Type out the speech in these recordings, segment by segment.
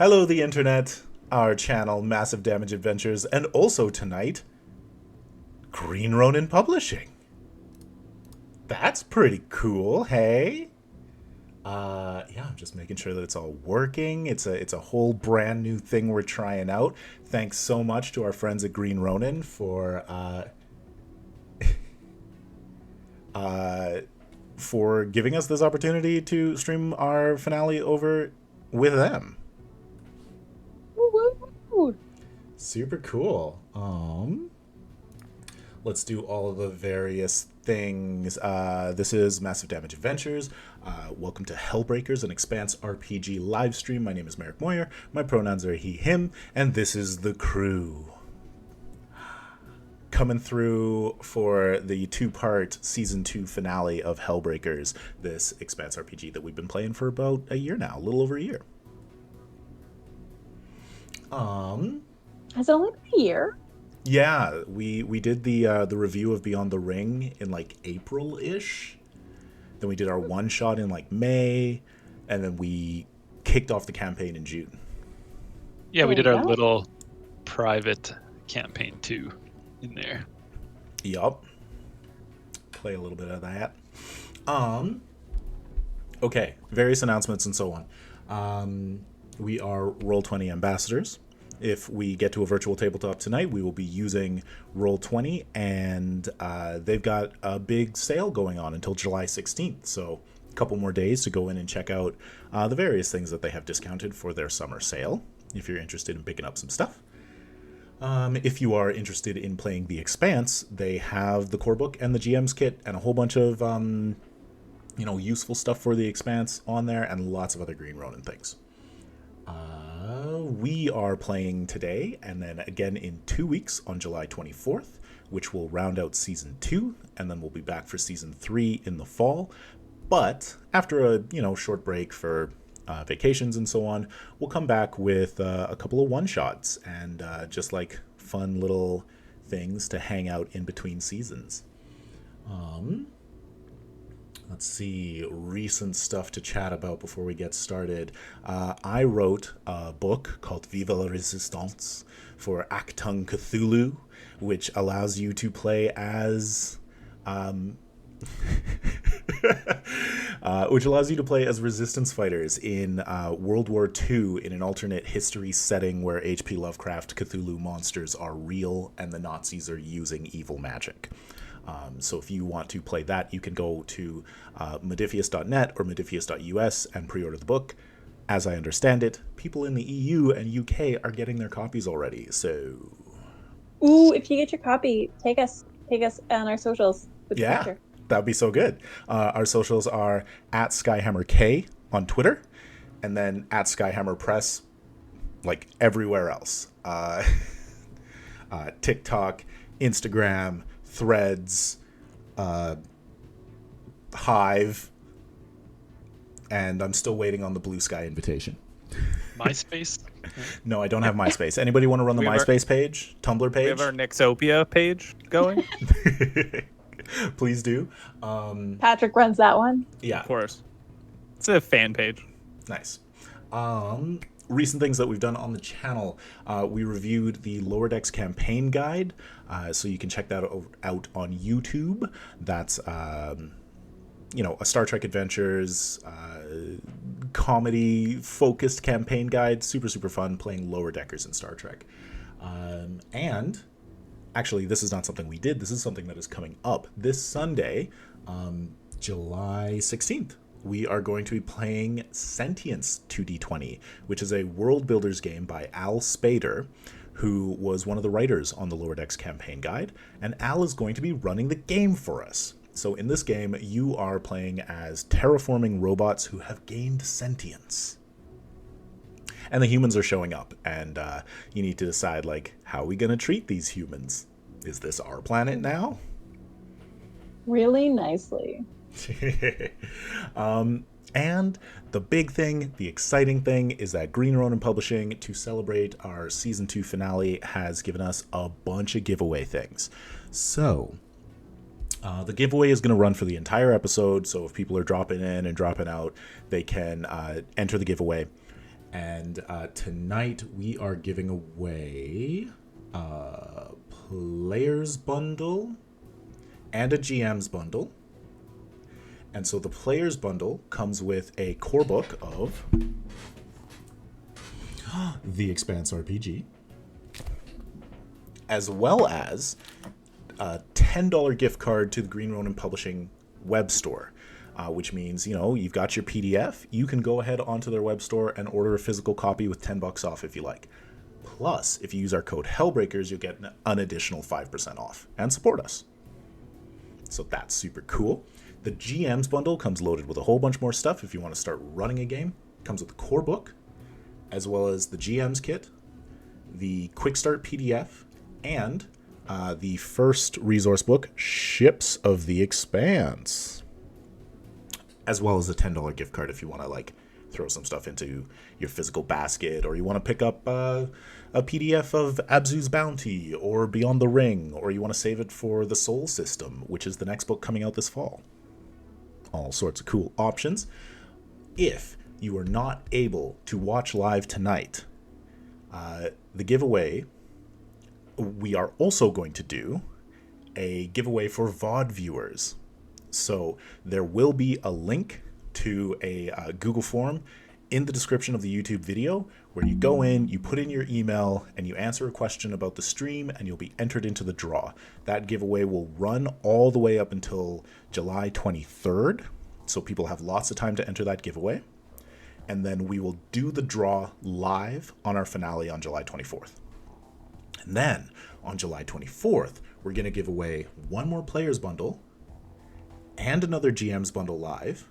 Hello, the internet, our channel, Massive Damage Adventures, and also tonight, Green Ronin Publishing. That's pretty cool, hey? Yeah, I'm just making sure that it's all working. It's a whole brand new thing we're trying out. Thanks so much to our friends at Green Ronin for for giving us this opportunity to stream our finale over with them. Woo-hoo. Super cool. Let's do all of the various things. This is Massive Damage Adventures. Welcome to Hellbreakers, an Expanse RPG live stream. My name is Merrick Moyer. My pronouns are he, him, and this is the crew. Coming through for the two-part Season 2 finale of Hellbreakers, this Expanse RPG that we've been playing for about a year now, a little over a year. Has it only been a year? Yeah, we did the review of Beyond the Ring in like April-ish. Then we did our one-shot in like May, and then we kicked off the campaign in June. Yeah, we did our little private campaign too in there. Yup. Play a little bit of that. Okay, various announcements and so on. We are Roll20 ambassadors. If we get to a virtual tabletop tonight, we will be using Roll20, and they've got a big sale going on until July 16th, so a couple more days to go in and check out the various things that they have discounted for their summer sale, if you're interested in picking up some stuff. If you are interested in playing The Expanse, they have the core book and the GM's kit and a whole bunch of useful stuff for The Expanse on there, and lots of other Green Ronin things. We are playing today, and then again in 2 weeks on July 24th, which will round out Season 2, and then we'll be back for Season 3 in the fall. But after a short break for vacations and so on, we'll come back with a couple of one-shots and just like fun little things to hang out in between seasons. Let's see, recent stuff to chat about before we get started. I wrote a book called Vive la Resistance for Actung Cthulhu, which allows you to play as resistance fighters in World War II in an alternate history setting where H.P. Lovecraft Cthulhu monsters are real and the Nazis are using evil magic. So if you want to play that, you can go to modifius.net or modifius.us and pre-order the book. As I understand it, people in the EU and UK are getting their copies already, so... Ooh, if you get your copy, take us on our socials with the picture. That would be so good. Our socials are at SkyhammerK on Twitter, and then at Skyhammer Press, like everywhere else. TikTok, Instagram, Threads, Hive, and I'm still waiting on the Blue Sky invitation. MySpace? No, I don't have MySpace. Anybody want to run the MySpace page? Tumblr page? We have our Nexopia page going. Please do. Patrick runs that one. Yeah. Of course. It's a fan page. Nice. Recent things that we've done on the channel. We reviewed the Lower Decks campaign guide, so you can check that out on YouTube. That's a Star Trek Adventures comedy-focused campaign guide. Super, super fun playing Lower Deckers in Star Trek. And actually, this is not something we did. This is something that is coming up this Sunday, July 16th. We are going to be playing Sentience 2D20, which is a world builders game by Al Spader, who was one of the writers on the Lower Decks campaign guide, and Al is going to be running the game for us. So in this game, you are playing as terraforming robots who have gained sentience. And the humans are showing up, and you need to decide, like, how are we going to treat these humans? Is this our planet now? Really nicely. And the big thing, the exciting thing, is that Green Ronin Publishing, to celebrate our Season 2 finale, has given us a bunch of giveaway things. So, the giveaway is going to run for the entire episode, so if people are dropping in and dropping out, they can enter the giveaway. And tonight we are giving away a Player's Bundle and a GM's Bundle. And so the Player's Bundle comes with a core book of the Expanse RPG, as well as a $10 gift card to the Green Ronin Publishing web store, which means, you've got your PDF. You can go ahead onto their web store and order a physical copy with $10 off if you like. Plus, if you use our code Hellbreakers, you'll get an additional 5% off and support us. So that's super cool. The GM's bundle comes loaded with a whole bunch more stuff if you want to start running a game. It comes with the core book, as well as the GM's kit, the quick start PDF, and the first resource book, Ships of the Expanse, as well as a $10 gift card if you want to throw some stuff into your physical basket, or you want to pick up a PDF of Abzu's Bounty or Beyond the Ring, or you want to save it for the Soul System, which is the next book coming out this fall. All sorts of cool options. If you are not able to watch live tonight, the giveaway, we are also going to do a giveaway for VOD viewers. So there will be a link to a Google form in the description of the YouTube video where you go in, you put in your email, and you answer a question about the stream, and you'll be entered into the draw. That giveaway will run all the way up until July 23rd, so people have lots of time to enter that giveaway. And then we will do the draw live on our finale on July 24th. And then on July 24th, we're going to give away one more Player's Bundle and another GM's Bundle live.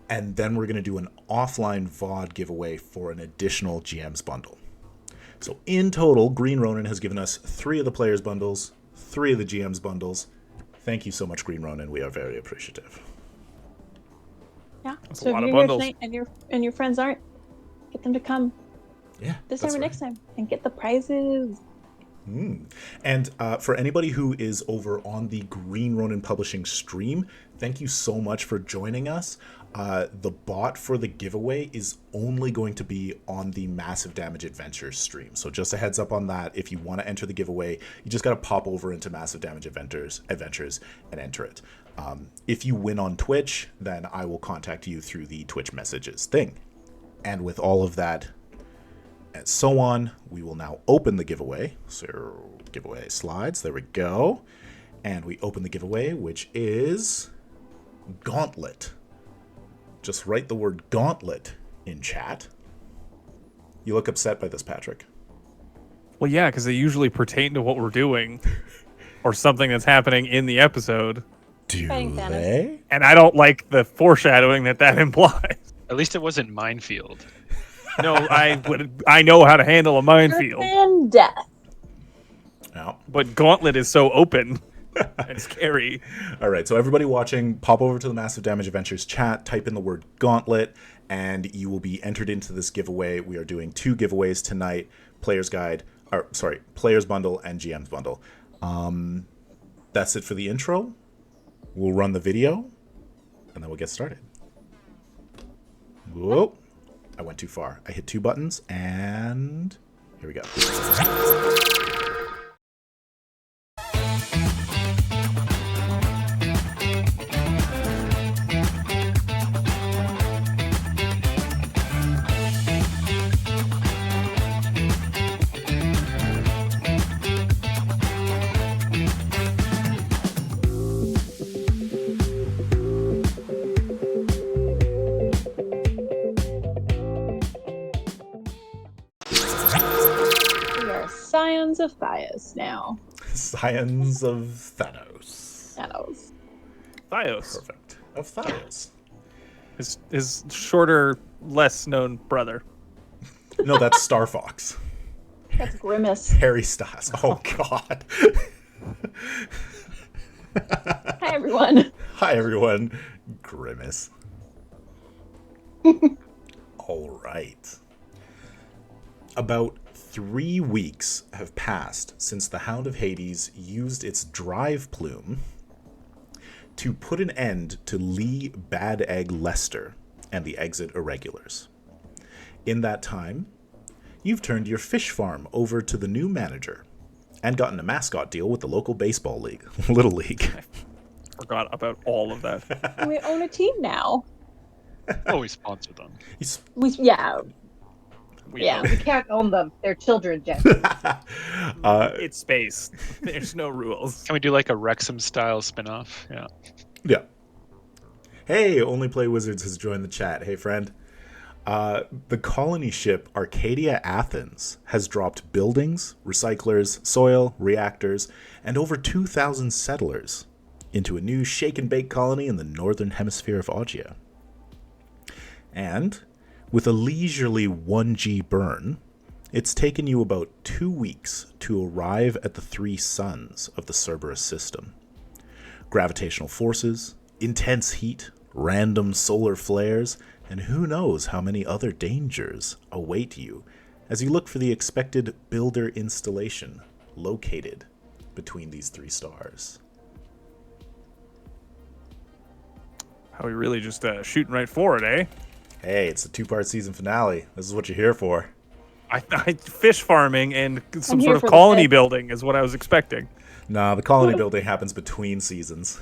And then we're going to do an offline VOD giveaway for an additional GM's Bundle. So in total, Green Ronin has given us 3 of the Player's Bundles, 3 of the GM's Bundles. Thank you so much, Green Ronin. We are very appreciative. Yeah. That's so a lot if of you're bundles. here tonight and your friends aren't, get them to come this time or next time and get the prizes. And for anybody who is over on the Green Ronin Publishing stream, thank you so much for joining us. The bot for the giveaway is only going to be on the Massive Damage Adventures stream. So just a heads up on that. If you want to enter the giveaway, you just got to pop over into Massive Damage Adventures and enter it. If you win on Twitch, then I will contact you through the Twitch messages thing. And with all of that and so on, we will now open the giveaway. So giveaway slides, there we go. And we open the giveaway, which is Gauntlet. Just write the word Gauntlet in chat. You look upset by this, Patrick. Well, yeah, because they usually pertain to what we're doing or something that's happening in the episode. Do Fighting Thanos. they? And I don't like the foreshadowing that implies. At least it wasn't Minefield. No, I know how to handle a minefield. And death. No. But Gauntlet is so open and scary. All right, so everybody watching, pop over to the Massive Damage Adventures chat, type in the word Gauntlet, and you will be entered into this giveaway. We are doing 2 giveaways tonight, Player's Bundle and GM's Bundle. That's it for the intro. We'll run the video, and then we'll get started. Whoa. I went too far. I hit 2 buttons, and here we go. Scions of Thias now. Scions of Thanos. Thios. Perfect. Of Thanos. His shorter, less known brother. No, that's Star Fox. That's Grimace. Harry Styles. Oh, God. Hi, everyone. Hi, everyone. Grimace. All right. About 3 weeks have passed since the Hound of Hades used its drive plume to put an end to Lee Bad Egg Lester and the Exit Irregulars. In that time, you've turned your fish farm over to the new manager and gotten a mascot deal with the local baseball league, Little League. Forgot about all of that. We own a team now. Oh, we sponsor them. Yeah. We Yeah. can't own them. They're children, Jen. It's space. There's no rules. Can we do like a Wrexham style spin-off? Yeah. Yeah. Hey, Only Play Wizards has joined the chat. Hey, friend. The colony ship Arcadia Athens has dropped buildings, recyclers, soil, reactors, and over 2,000 settlers into a new shake-and-bake colony in the northern hemisphere of Augia. And with a leisurely 1G burn, it's taken you about 2 weeks to arrive at the 3 suns of the Cerberus System. Gravitational forces, intense heat, random solar flares, and who knows how many other dangers await you as you look for the expected builder installation located between these 3 stars. How we really just shooting right for it, eh? Hey, it's the 2-part season finale. This is what you're here for. I fish farming and some here sort of for the colony fish. building is what I was expecting. Nah, the colony building happens between seasons.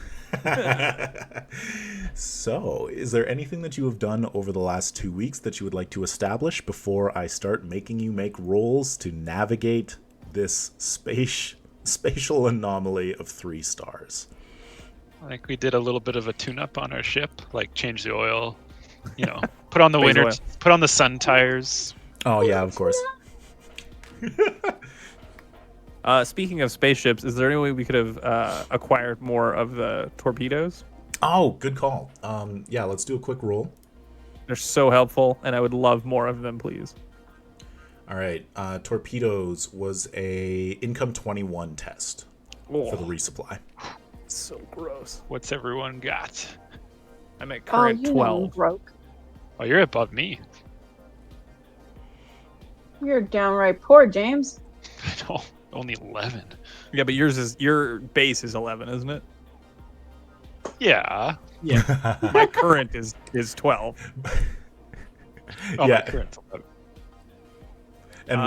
So, is there anything that you have done over the last 2 weeks that you would like to establish before I start making you make rolls to navigate this spatial anomaly of 3 stars? Like we did a little bit of a tune-up on our ship, like change the oil, put on the Phase winter, oil. put on the sun tires. Oh, yeah, of course. Speaking of spaceships, is there any way we could have acquired more of the torpedoes? Oh, good call. Yeah, let's do a quick roll. They're so helpful, and I would love more of them, please. All right, torpedoes was a income 21 test for the resupply. So gross. What's everyone got? I'm at Oh, current you know, 12. broke. Oh, you're above me. You're downright poor, James. No, only 11. Yeah, but your base is 11, isn't it? Yeah. Yeah. My current is 12. Oh, Yeah. my current 11. And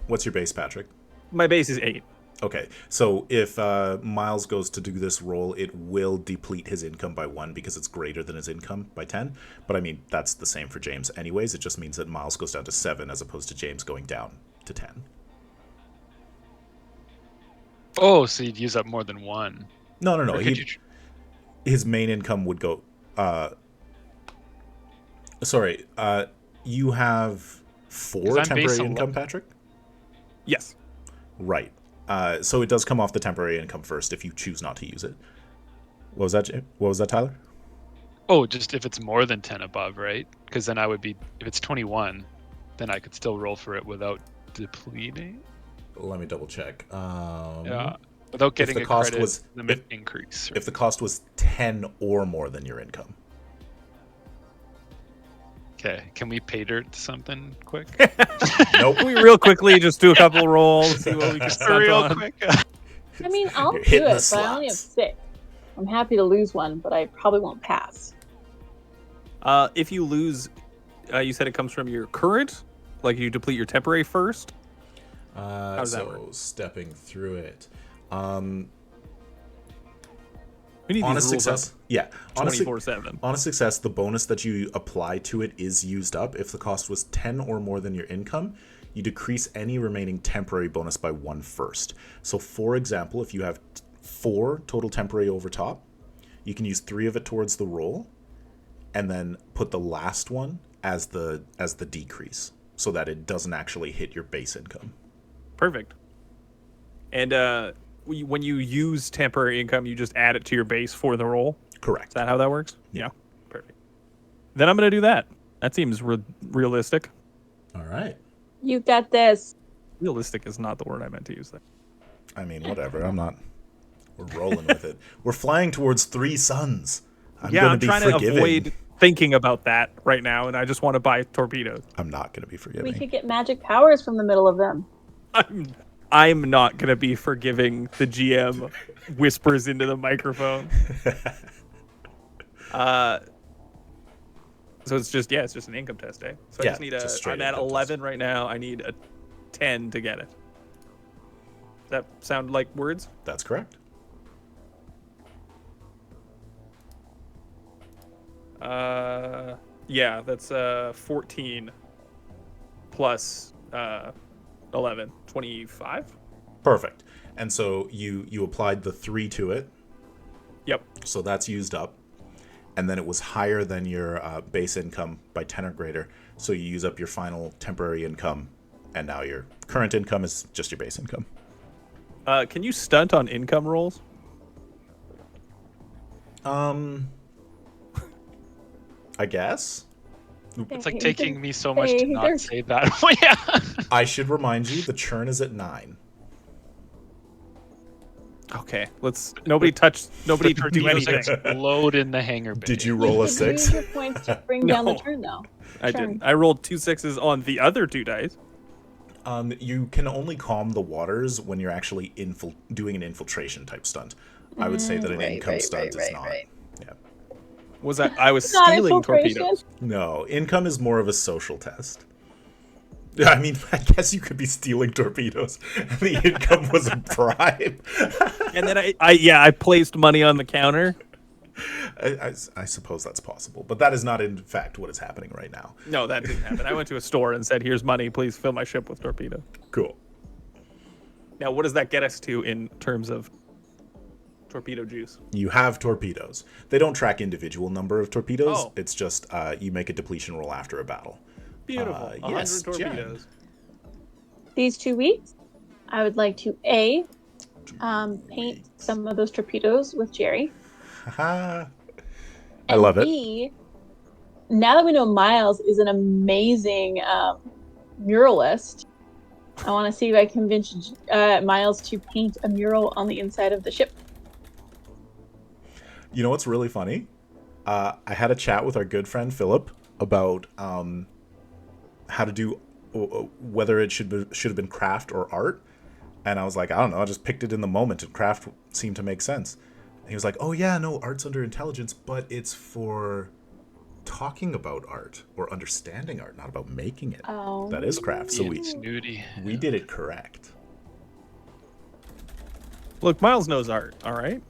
what's your base, Patrick? My base is 8. Okay, so if Miles goes to do this roll, it will deplete his income by 1 because it's greater than his income by 10. But I mean, that's the same for James anyways. It just means that Miles goes down to 7 as opposed to James going down to 10. Oh, so you'd use up more than 1. No. Or could you His main income would go... you have 4 'Cause I'm temporary base income, 11. Patrick? Yes. Right. So it does come off the temporary income first if you choose not to use it. What was that, Tyler? Oh, just if it's more than 10 above, right? Because then I would be, if it's 21, then I could still roll for it without depleting. Let me double check. Yeah, without getting the a cost credit was- limit increase. If the cost was 10 or more than your income. Okay, can we pay dirt something quick? Nope. Can we real quickly just do a couple rolls, see what we can Just spend real on? quick. I mean, I'll You're do hitting it, the but I only have slots. 6. I'm happy to lose one, but I probably won't pass. If you lose, you said it comes from your current? Like you deplete your temporary first? does that work? Stepping through it. We need On a these rules success, up yeah. On a, 24/7. on a success, the bonus that you apply to it is used up. If the cost was 10 or more than your income, you decrease any remaining temporary bonus by 1 first. So, for example, if you have 4 total temporary over top, you can use 3 of it towards the roll, and then put the last one as the decrease, so that it doesn't actually hit your base income. Perfect. And when you use temporary income, you just add it to your base for the roll? Correct. Is that how that works? Yeah. Perfect. Then I'm going to do that. That seems realistic. All right. You got this. Realistic is not the word I meant to use there. I mean, whatever. We're rolling with it. We're flying towards 3 suns. I'm I'm going to be trying forgiving. to avoid thinking about that right now, and I just want to buy torpedoes. I'm not going to be We forgiving. could get magic powers from the middle of them. I'm not going to be forgiving. The GM whispers into the microphone. So it's just an income test, eh? So I Yeah, just need just straight I'm at income 11 right now. I need a 10 to get it. Does that sound like words? That's correct. Yeah, that's 14 plus 11, 25. Perfect. And so you applied the 3 to it. Yep. So that's used up. And then it was higher than your base income by 10 or greater. So you use up your final temporary income, and now your current income is just your base income. Can you stunt on income rolls? I guess. It's like Hey, taking me so much to not there's- say that. Yeah. I should remind you, the churn is at 9. Okay, let's. Nobody do Torpedoes anything. explode in the hangar bay. Did you roll a You could 6? use your points to bring down the No. turn, though. I Sure. didn't. I rolled 2 6s on the other 2 dice. You can only calm the waters when you're actually doing an infiltration type stunt. I would say that an income stunt is not. Yeah. Was that I was Not stealing infiltration. torpedoes? No, income is more of a social test. I mean, I guess you could be stealing torpedoes, and the income was a bribe. And then I placed money on the counter. I suppose that's possible, but that is not, in fact, what is happening right now. No, that didn't happen. I went to a store and said, "Here's money. Please fill my ship with torpedoes." Cool. Now, what does that get us to in terms of torpedo juice? You have torpedoes. They don't track individual number of torpedoes. Oh. It's just you make a depletion roll after a battle. Beautiful. 100 yes, torpedoes. These 2 weeks, I would like to paint some of those torpedoes with Jerry. Haha. I And love it. B, now that we know Miles is an amazing muralist, I want to see if I can convince Miles to paint a mural on the inside of the ship. You know what's really funny? I had a chat with our good friend Philip about how to do whether it should have been craft or art, and I was like, I don't know. I just picked it in the moment, and craft seemed to make sense. And he was like, oh yeah, no, art's under intelligence, but it's for talking about art or understanding art, not about making it. Oh. That is craft. So It's snooty. we did it correct. Look, Miles knows art, all right,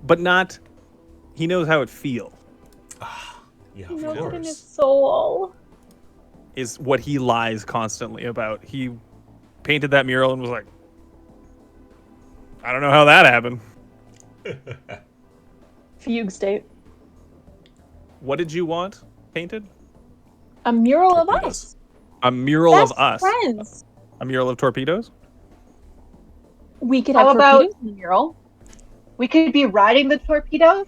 but not. He knows how it feels. Yeah, He of knows it in his course. soul. Is what he lies constantly about. He painted that mural and was like, I don't know how that happened. Fugue state. What did you want painted? A mural of Torpedoes. us. A mural Best of us. friends. A mural of torpedoes? We could How have about- torpedoes in the mural. We could be riding the torpedoes,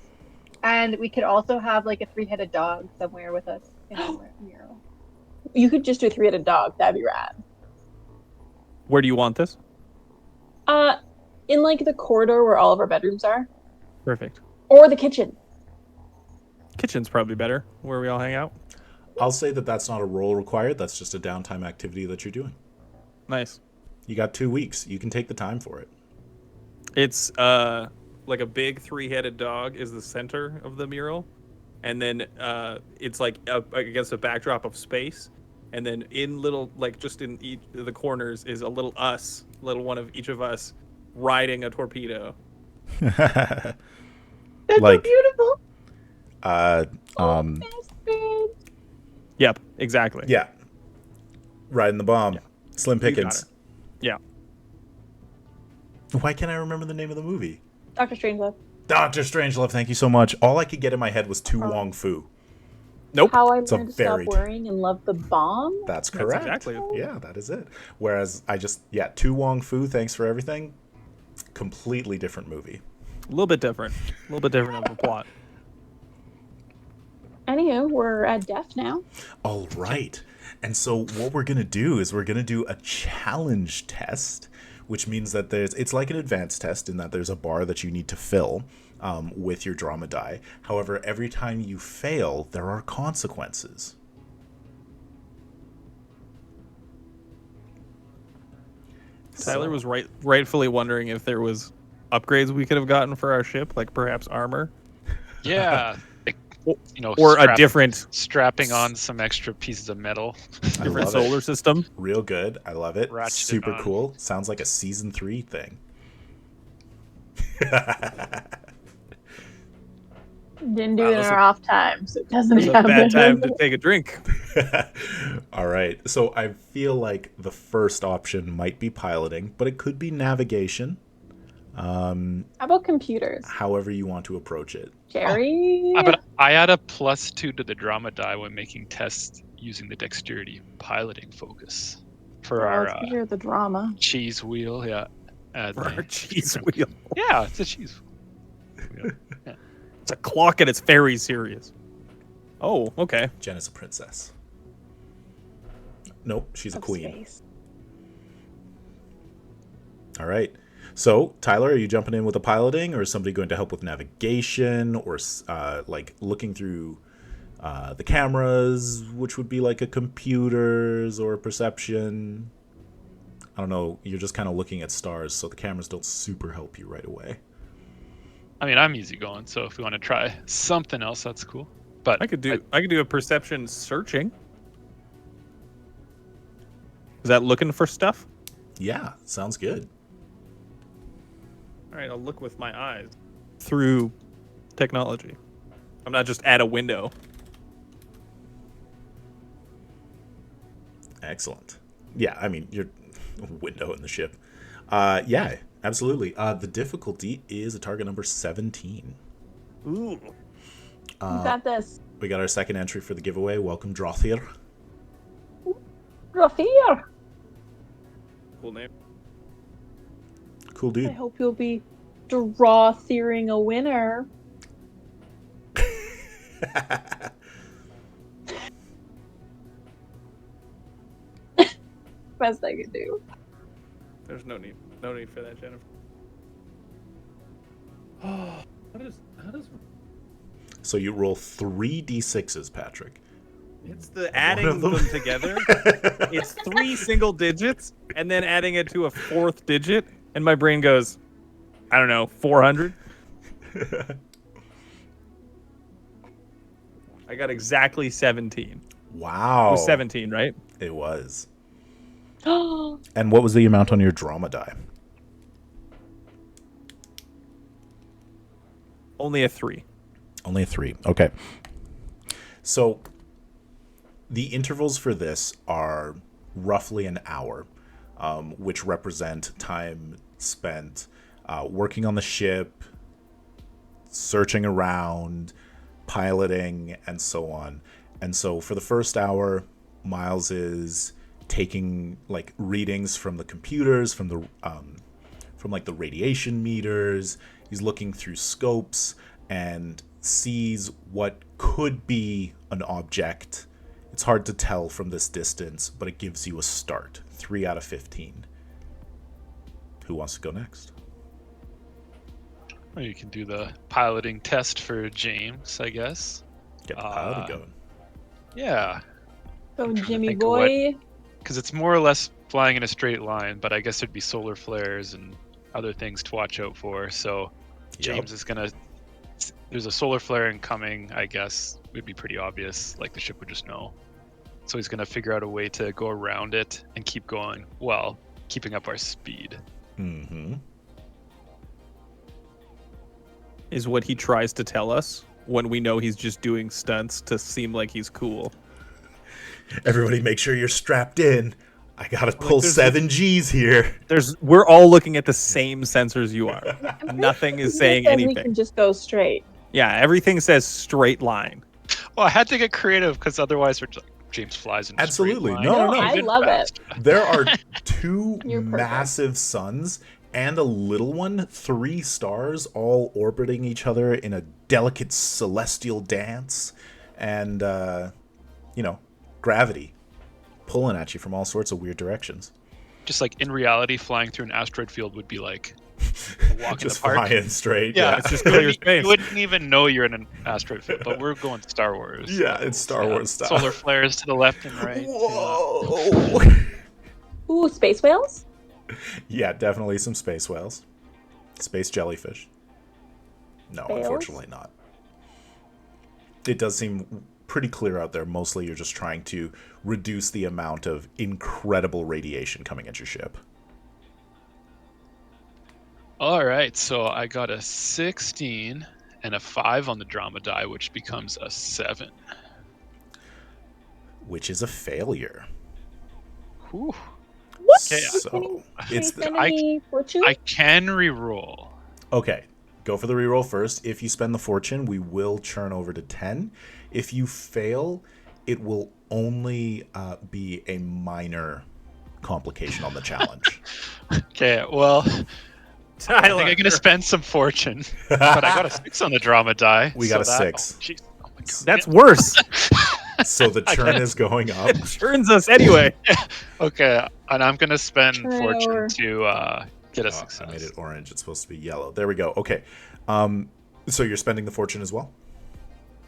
and we could also have like a 3-headed dog somewhere with us in the mural. You could just do a 3-headed dog. That'd be rad. Where do you want this? In like the corridor where all of our bedrooms are, Perfect. or the kitchen. Kitchen's probably better, where we all hang out. I'll say that that's not a roll required. That's just a downtime activity that you're doing. Nice. You got 2 weeks. You can take the time for it. It's like a big 3-headed dog is the center of the mural, and then it's like against a backdrop of space, and then in little like just in each of the corners is a little one of each of us riding a torpedo. That's Like- so beautiful. Best friend. Yep, exactly. Yeah. Riding the bomb. Yeah. Slim You got Pickens. it. Yeah. Why can't I remember the name of the movie? Dr. Strangelove. Dr. Strangelove, thank you so much. All I could get in my head was Tu Wong Fu. Nope. How I It's a learned to stop very- worrying and love the bomb. That's That's correct. exactly it. Yeah, that is it. Whereas Tu Wong Fu, thanks for everything. Completely different movie. A little bit different. A little bit different of a plot. Anywho, we're at death now. All right. And so what we're going to do is we're going to do a challenge test, which means that it's like an advanced test in that there's a bar that you need to fill with your drama die. However, every time you fail, there are consequences. Tyler was rightfully wondering if there was upgrades we could have gotten for our ship, like perhaps armor. Yeah. Or a different strapping on some extra pieces of metal. I different love solar it. system. Real good. I love it. Ratchet it Super on. cool. Sounds like a season 3 thing. Didn't do Wow, it in those our are- off time, so it doesn't It's a happen. bad time to take a drink. All right. So I feel like the first option might be piloting, but it could be navigation. How about computers? However you want to approach it. Jerry? But I add a +2 to the drama die when making tests using the dexterity piloting focus for Well, our it's 'cause you're the drama. cheese wheel. Yeah. For our cheese wheel. Yeah, it's a cheese wheel. It's a clock and it's very serious. Oh, okay. Jen is a princess. Nope, she's a Of queen. space. All right. So, Tyler, are you jumping in with the piloting, or is somebody going to help with navigation, or like looking through the cameras, which would be like a computers or perception? I don't know. You're just kind of looking at stars, so the cameras don't super help you right away. I mean, I'm easy going, so if we want to try something else, that's cool. But I could do a perception searching. Is that looking for stuff? Yeah, sounds good. All right, I'll look with my eyes through technology. I'm not just at a window. Excellent. Yeah, I mean, you're a window in the ship. Yeah, absolutely. The difficulty is a target number 17. Ooh. You got this. We got our second entry for the giveaway. Welcome, Drothier. Rafier! Cool name. Cool I dude. hope you'll be draw-theoring a winner. Best I can do. There's no need for that, Jennifer. Oh, how does So you roll 3 d6s, Patrick. it's the adding of them? them together? It's 3 single digits and then adding it to a 4th digit, and my brain goes, I don't know, 400. I got exactly 17. Wow. It was 17, right? It was. And what was the amount on your drama die? Only a 3. Only a 3. Okay. So the intervals for this are roughly an hour, which represent time spent working on the ship, searching around, piloting, and so on. And so for the first hour, Miles is taking like readings from the computers, from the like the radiation meters. He's looking through scopes and sees what could be an object. It's hard to tell from this distance, but it gives you a start. 3 out of 15. Who wants to go next? Or you can do the piloting test for James, I guess. Get the pilot going. Yeah, Go, trying to Jimmy think of what- boy. because it's more or less flying in a straight line, but I guess there'd be solar flares and other things to watch out for. So James is gonna. There's a solar flare incoming. I guess it would be pretty obvious. Like the ship would just know. So he's gonna figure out a way to go around it and keep going while keeping up our speed. Mm-hmm. Is what he tries to tell us when we know he's just doing stunts to seem like he's cool. Everybody make sure you're strapped in. I gotta pull there's 7 G's here. We're all looking at the same sensors you are. Nothing is saying He says We anything. can just go straight. Yeah, everything says straight line. Well, I had to get creative because otherwise we're just, James flies in a straight Absolutely. line. No. I Even love faster. There are 2 You're perfect. massive suns and a little one, 3 stars, all orbiting each other in a delicate celestial dance. And, gravity pulling at you from all sorts of weird directions. Just like in reality, flying through an asteroid field would be like a walk Just in the park. flying straight. Yeah, It's just clear space. You wouldn't even know you're in an asteroid field, but we're going Star Wars. Yeah, it's Star Wars style. Solar flares to the left and right. Whoa! Ooh, space whales? Yeah, definitely some space whales. Space jellyfish. No, Whales? unfortunately not. It does seem pretty clear out there. Mostly you're just trying to reduce the amount of incredible radiation coming at your ship. All right, so I got a 16 and a 5 on the drama die, which becomes a 7. Which is a failure. Whew. What? Okay, So it's I can re-roll. okay. Go for the reroll first. If you spend the fortune, we will churn over to 10. If you fail, it will only be a minor complication on the challenge. Okay, well, I Tyler. think I'm gonna spend some fortune, but I got a 6 on the drama die. We got a that- 6. Oh, jeez. Oh my God. That's worse. So the churn is going up. It turns us anyway. Okay, and I'm gonna spend Turn it fortune over. to get a Oh, success. I made it orange. It's supposed to be yellow. There we go. Okay. So you're spending the fortune as well?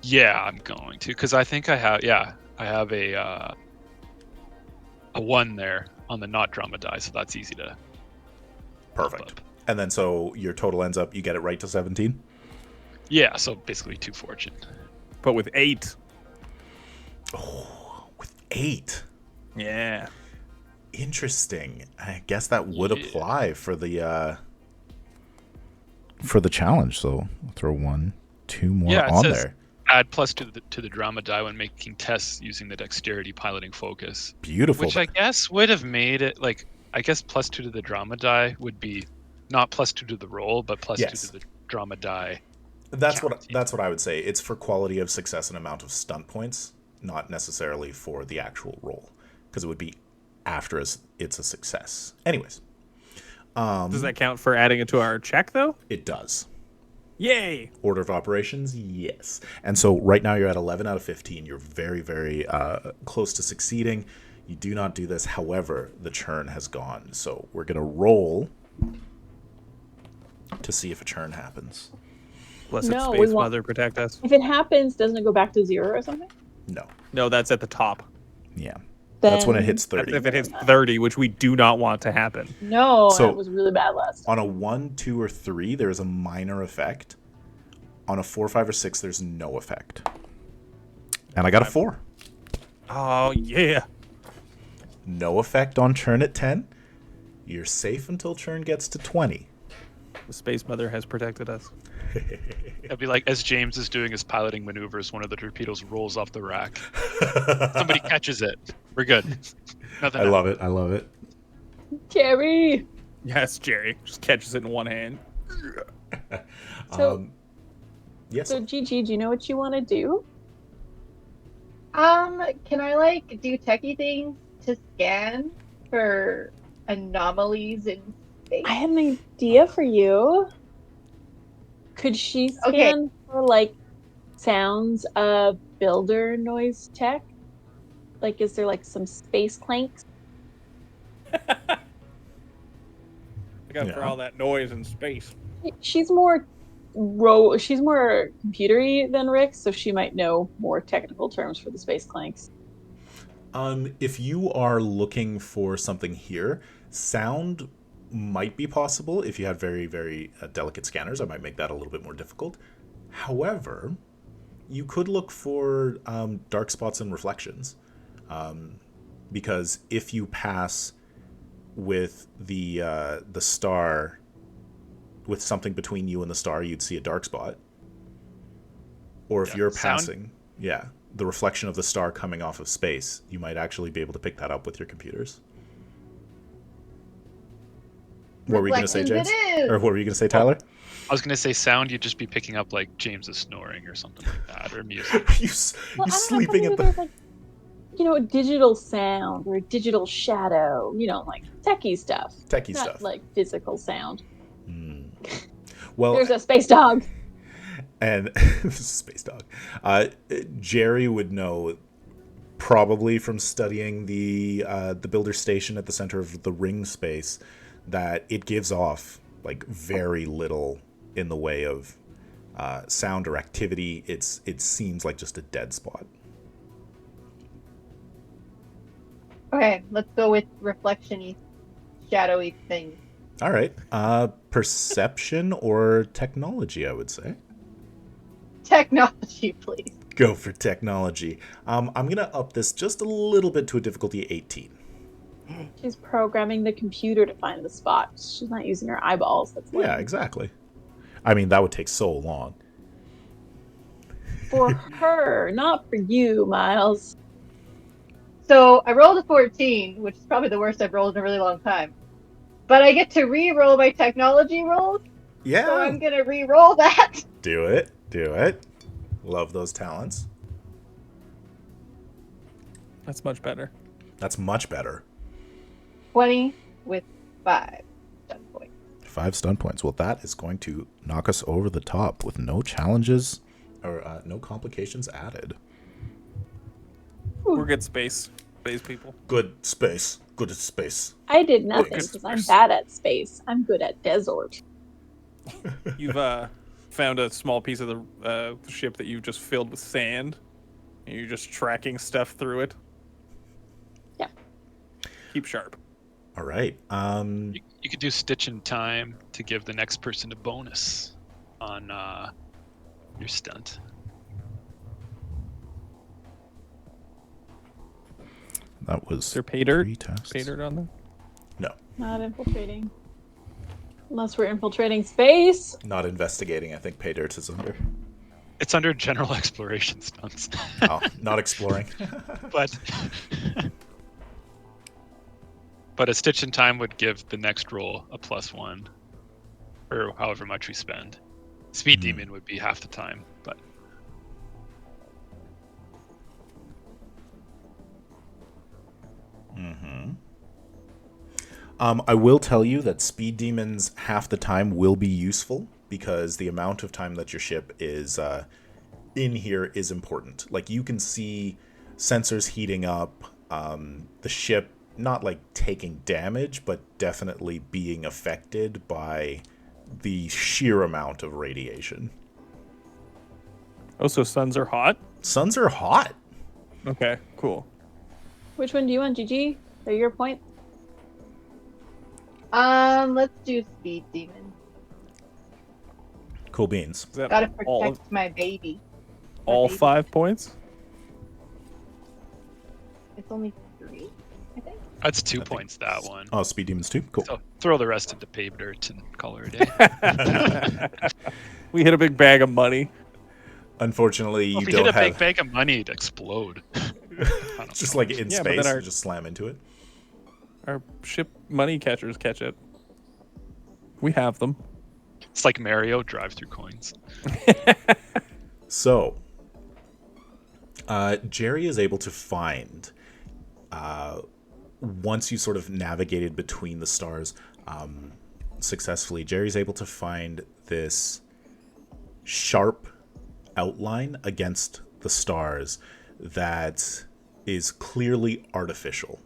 Yeah, I'm going to, because I think I have. Yeah, I have a 1 there on the not drama die, so that's easy to. Perfect. up. And then so your total ends up, you get it right to 17? Yeah, so basically 2 fortune. But with 8. Oh, with 8. Yeah. Interesting. I guess that would Yeah. apply for the challenge. So I'll throw 1, 2 more Yeah, it on says there. add plus to the drama die when making tests using the dexterity piloting focus, Beautiful. which I guess would have made it like I guess +2 to the drama die would be not +2 to the roll, but +2 Yes. to the drama die. That's counting. what I would say. It's for quality of success and amount of stunt points, not necessarily for the actual roll, because it would be after it's a success. Anyways, Does that count for adding it to our check, though? it does. Yay! Order of operations, yes. And so right now you're at 11 out of 15. You're very, very close to succeeding. You do not do this. However, the churn has gone. So we're going to roll to see if a churn happens. Blessed No, we Space want- Mother protect us. If it happens, doesn't it go back to 0 or something? No. No, that's at the top. Yeah. That's when it Then- hits That's 30. if it hits 30, which we do not want to happen. No, So- that was really bad last time. On a 1, 2, or 3, there is a minor effect. On a 4, 5, or 6, there's no effect. And I got a 4. Oh, yeah. No effect on churn at 10. You're safe until churn gets to 20. The Space Mother has protected us. It'd be like as James is doing his piloting maneuvers, one of the torpedoes rolls off the rack. Somebody catches it. We're good. Nothing. I love it. I love it. Jerry! Yes, Jerry. Just catches it in one hand. So, Yes. so Gigi, do you know what you want to do? Can I like do techie things to scan for anomalies in space? I have an idea for you. Could she scan for like sounds of builder noise tech? Like, is there like some space clanks? I got for Yeah. all that noise in space. She's more she's more computery than Rick, so she might know more technical terms for the space clanks. If you are looking for something here, sound might be possible. If you had very, very delicate scanners, I might make that a little bit more difficult. However, you could look for dark spots and reflections. Because if you pass with the star, with something between you and the star, you'd see a dark spot. Or if Yeah, you're sound- passing, the reflection of the star coming off of space, you might actually be able to pick that up with your computers. What were you going to say, Reflections James? it is. Or what were you going to say, Tyler? I was gonna say sound. You'd just be picking up like James is snoring or something like that, or music. you Well, you I don't know, sleeping maybe at the... there's, like, a digital sound or a digital shadow, like techie stuff. Techie Not stuff. like physical sound. Well, There's a space dog. and space dog. Jerry would know, probably from studying the builder station at the center of the ring space, that it gives off like very little in the way of sound or activity. It seems like just a dead spot. Okay, let's go with reflection-y, shadowy things. All right. Perception or technology, I would say. Technology, please. Go for technology. I'm gonna up this just a little bit to a difficulty 18. She's programming the computer to find the spot. She's not using her eyeballs. That's Yeah, lame. exactly. I mean, that would take so long. For her, not for you, Miles. So I rolled a 14, which is probably the worst I've rolled in a really long time. But I get to re-roll my technology rolls, Yeah. so I'm gonna re-roll that. Do it. Do it. Love those talents. That's much better. That's much better. 20 with 5 stun points. 5 stun points. Well, that is going to knock us over the top with no challenges or no complications added. We're good space people. Good space. Good at space. I did nothing Good because I'm space. bad at space. I'm good at desert. You've found a small piece of the ship that you've just filled with sand, and you're just tracking stuff through it. Yeah. Keep sharp. All right. You could do stitch in time to give the next person a bonus on your stunt. That was Is there pay dirt? 3 tasks. Pay dirt on there? No. Not infiltrating. Unless we're infiltrating space. Not investigating. I think pay dirt is under. It's under general exploration stunts. Oh, not exploring. But a stitch in time would give the next roll a +1, or however much we spend. Speed demon would be half the time, but I will tell you that speed demons half the time will be useful because the amount of time that your ship is in here is important. Like you can see sensors heating up, the ship not like taking damage, but definitely being affected by the sheer amount of radiation. Oh, so suns are hot? Suns are hot. Okay, cool. Which one do you want, GG? They're your point. Let's do speed demon. Cool beans. Is that Gotta all, protect my baby. My all baby. 5 points? It's only 3, I think. that's 2 points, that one. Oh, speed demons too. Cool. So throw the rest into pay dirt and call her a day. We hit a big bag of money. Unfortunately, Well, you if you don't hit a have. big bag of money, it'd explode. It's just like in Yeah, but space, then and just slam into it. Our ship money catchers catch it. We have them. It's like Mario drive-through coins. So, Jerry is able to find, once you sort of navigated between the stars successfully, Jerry's able to find this sharp outline against the stars that is clearly artificial.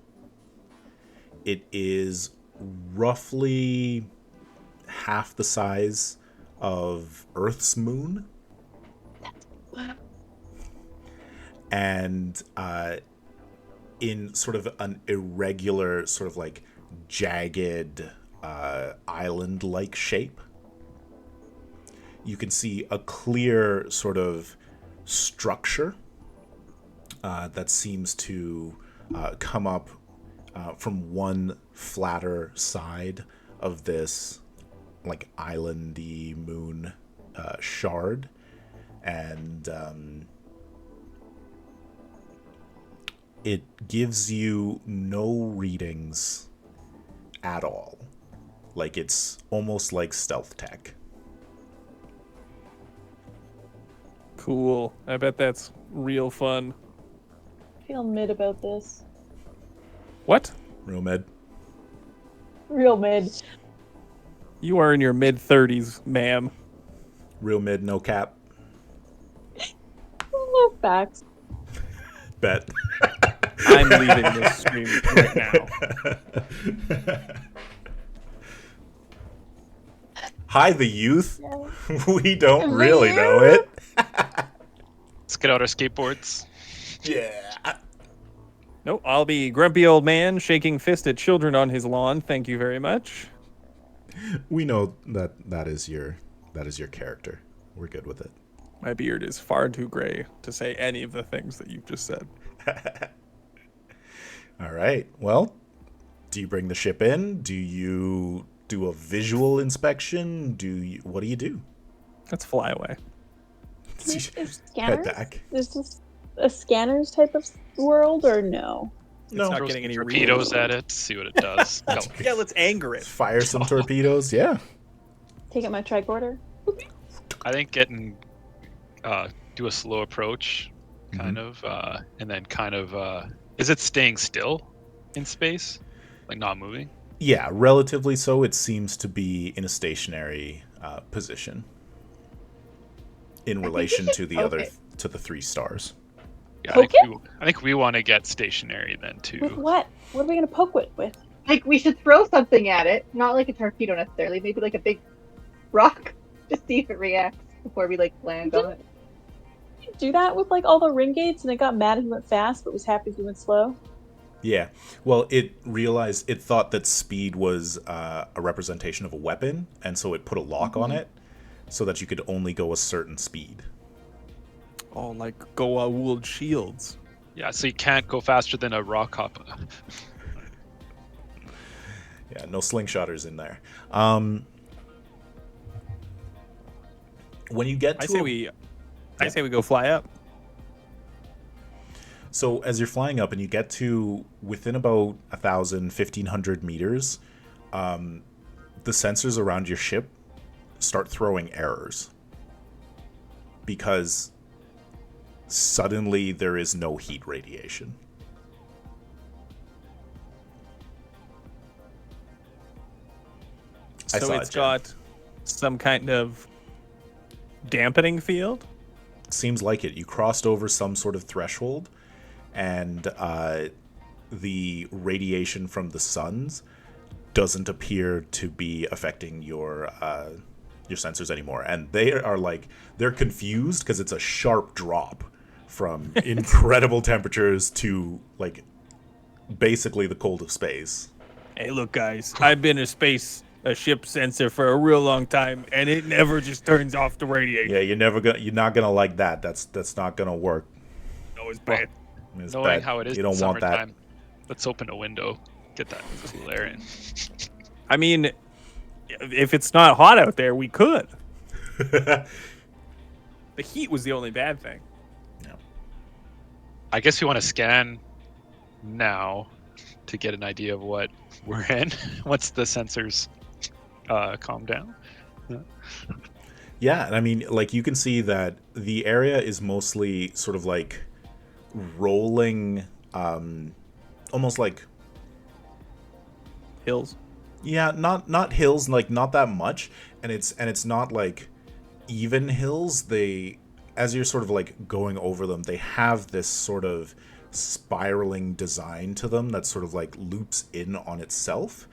It is roughly half the size of Earth's moon. And in sort of an irregular, sort of like jagged island-like shape. You can see a clear sort of structure that seems to come up from one flatter side of this like islandy moon shard, and it gives you no readings at all. Like it's almost like stealth tech. Cool. I bet that's real fun. I feel mid about this. What? Real med. Real mid. You are in your mid-30s, ma'am. Real mid, no cap. Oh, facts. Bet. I'm leaving this stream right now. Hi, the youth. Yeah. We don't really know it. Let's get out our skateboards. Yeah. No, I'll be grumpy old man shaking fist at children on his lawn. Thank you very much. We know that is your character. We're good with it. My beard is far too gray to say any of the things that you've just said. All right. Well, do you bring the ship in? Do you do a visual inspection? What do you do? Let's fly away. Is Head scanners? back. Is this a scanners type of world or no? No. not Throw getting some any torpedoes at it, see what it does. Go. Yeah, let's anger it. Fire some torpedoes. Yeah. Take out my tricorder. I think do a slow approach, kind of, and then kind of. Is it staying still in space, like not moving? Yeah, relatively so. It seems to be in a stationary position in relation to the other to the 3 stars. Yeah, Poke I think we want to get stationary then too. With what? What are we gonna poke it with? Like, we should throw something at it. Not like a torpedo necessarily. Maybe like a big rock. Just see if it reacts before we, like, land on it. Did you do that with, like, all the ring gates and it got mad if you went fast but was happy if you went slow? Yeah. Well, it thought that speed was a representation of a weapon, and so it put a lock on it so that you could only go a certain speed. Oh, like Goa wooled shields. Yeah, so you can't go faster than a rock hopper. Yeah, no slingshotters in there. When you get to I say we go fly up. So as you're flying up and you get to within about 1,000, 1,500 meters, the sensors around your ship start throwing errors because suddenly there is no heat radiation. So it's got some kind of dampening field? Seems like it. You crossed over some sort of threshold, and the radiation from the suns doesn't appear to be affecting your sensors anymore. And they're confused because it's a sharp drop from incredible temperatures to like basically the cold of space. Hey, look, guys, I've been a ship sensor for a real long time, and it never just turns off the radiation. Yeah, you're not gonna like that. That's not gonna work. No, it's bad. It's Knowing bad. how it is You don't in want that. summertime, let's open a window, get that cool air in. I mean, if it's not hot out there, we could. The heat was the only bad thing. I guess we want to scan now to get an idea of what we're in once the sensors calm down. Yeah, and I mean, like, you can see that the area is mostly sort of like rolling, almost like Hills. Yeah, not hills, like not that much, and it's not like even hills. As you're sort of like going over them, they have this sort of spiraling design to them that sort of like loops in on itself,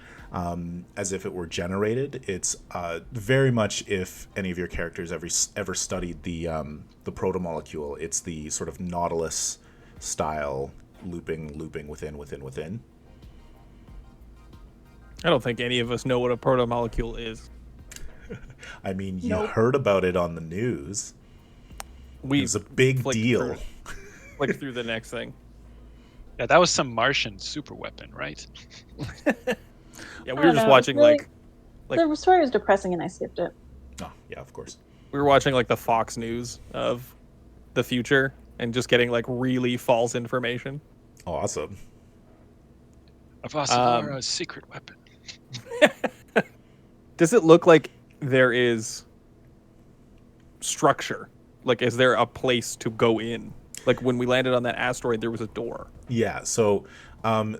as if it were generated. It's very much, if any of your characters ever studied the protomolecule, it's the sort of Nautilus style looping within. I don't think any of us know what a protomolecule is. I mean, you heard about it on the news. We It was a big deal. Flick through the next thing. Yeah, that was some Martian super weapon, right? Yeah, we were just watching like the story was depressing and I skipped it. Oh, yeah, of course. we were watching like the Fox News of the future and just getting like really false information. Awesome. Avasar's secret weapon. Does it look like there is structure? Like, is there a place to go in? Like, when we landed on that asteroid, there was a door. Yeah, so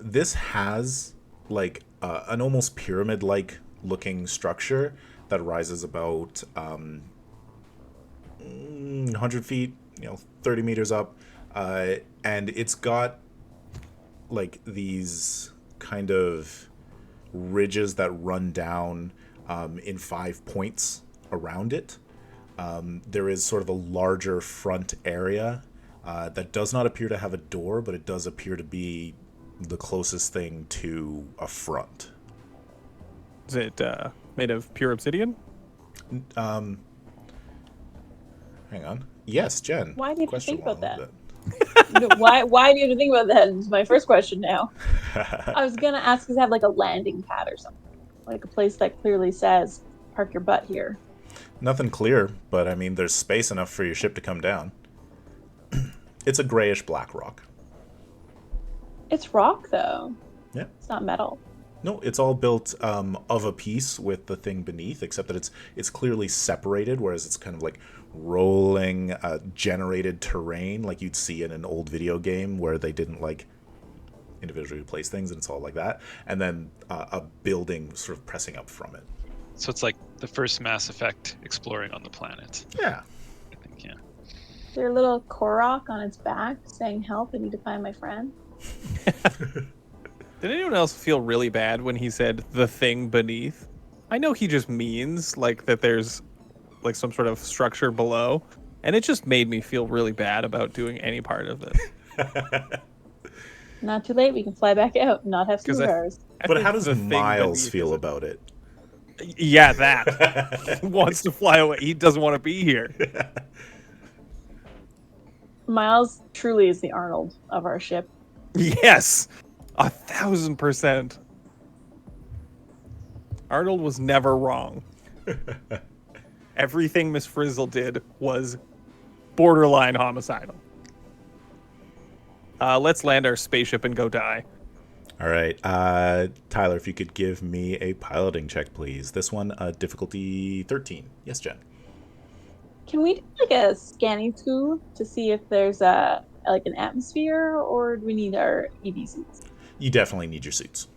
this has like an almost pyramid-like looking structure that rises about 100 feet, 30 meters up, and it's got like these kind of ridges that run down in 5 points around it. There is sort of a larger front area that does not appear to have a door, but it does appear to be the closest thing to a front. Is it made of pure obsidian? hang on. Yes, Jen. Why do you have to Question think about one. No, why do you have to think about that? Is my first question now. I was gonna ask if you have like a landing pad or something, like a place that clearly says "park your butt here." Nothing clear, but I mean, there's space enough for your ship to come down. It's a grayish black rock. It's rock though. Yeah. It's not metal. No, it's all built of a piece with the thing beneath, except that it's clearly separated, whereas it's kind of like rolling generated terrain like you'd see in an old video game where they didn't like individually place things, and it's all like that, and then a building sort of pressing up from it. So it's like the first Mass Effect exploring on the planet. Yeah. I think, yeah. Is there a little Korok on its back saying "Help! I need to find my friend"? Did anyone else feel really bad when he said the thing beneath? I know he just means like that there's like some sort of structure below, and it just made me feel really bad about doing any part of this. Not too late. We can fly back out and not have 'Cause I- cigars. But how does The thing Miles beneath feel is a- about it? Yeah, that. He wants to fly away. He doesn't want to be here. Miles truly is the Arnold of our ship. Yes, 1,000%. Arnold was never wrong. Everything Miss Frizzle did was borderline homicidal. Let's land our spaceship and go die. All right, Tyler, if you could give me a piloting check, please. This one, difficulty 13. Yes, Jen. Can we do like a scanning tool to see if there's a like an atmosphere, or do we need our EV suits? You definitely need your suits.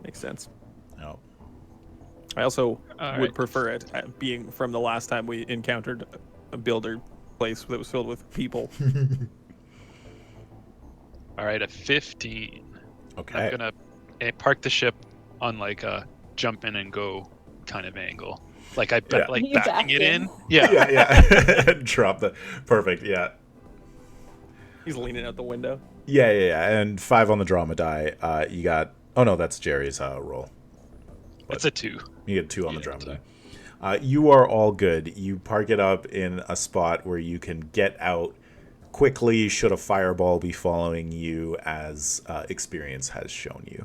Makes sense. Oh. I also All would right. prefer it being from the last time we encountered a builder place that was filled with people. All right, a 15. Okay. I'm gonna park the ship on like a jump in and go kind of angle, like Yeah. like You backing backed it in. in. Yeah. Yeah. Drop the perfect. Yeah. He's leaning out the window. Yeah. And 5 on the drama die. You got. Oh no, that's Jerry's roll. It's a 2. You get 2 on the Yeah, drama 2. die. You are all good. You park it up in a spot where you can get out quickly should a fireball be following you, as experience has shown you.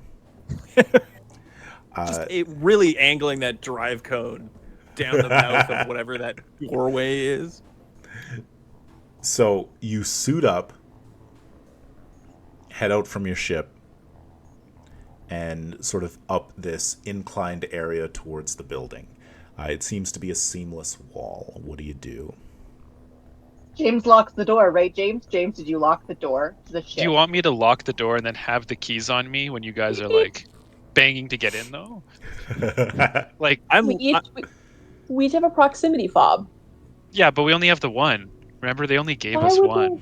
Really angling that drive cone down the mouth of whatever that doorway is. So you suit up, head out from your ship, and sort of up this inclined area towards the building. It seems to be a seamless wall. What do you do? James locks the door, right, James? James, did you lock the door to the ship? Do you want me to lock the door and then have the keys on me when you guys are like banging to get in though? Like, We each have a proximity fob. yeah, but we only have the one. Remember, they only gave Why us would one. they-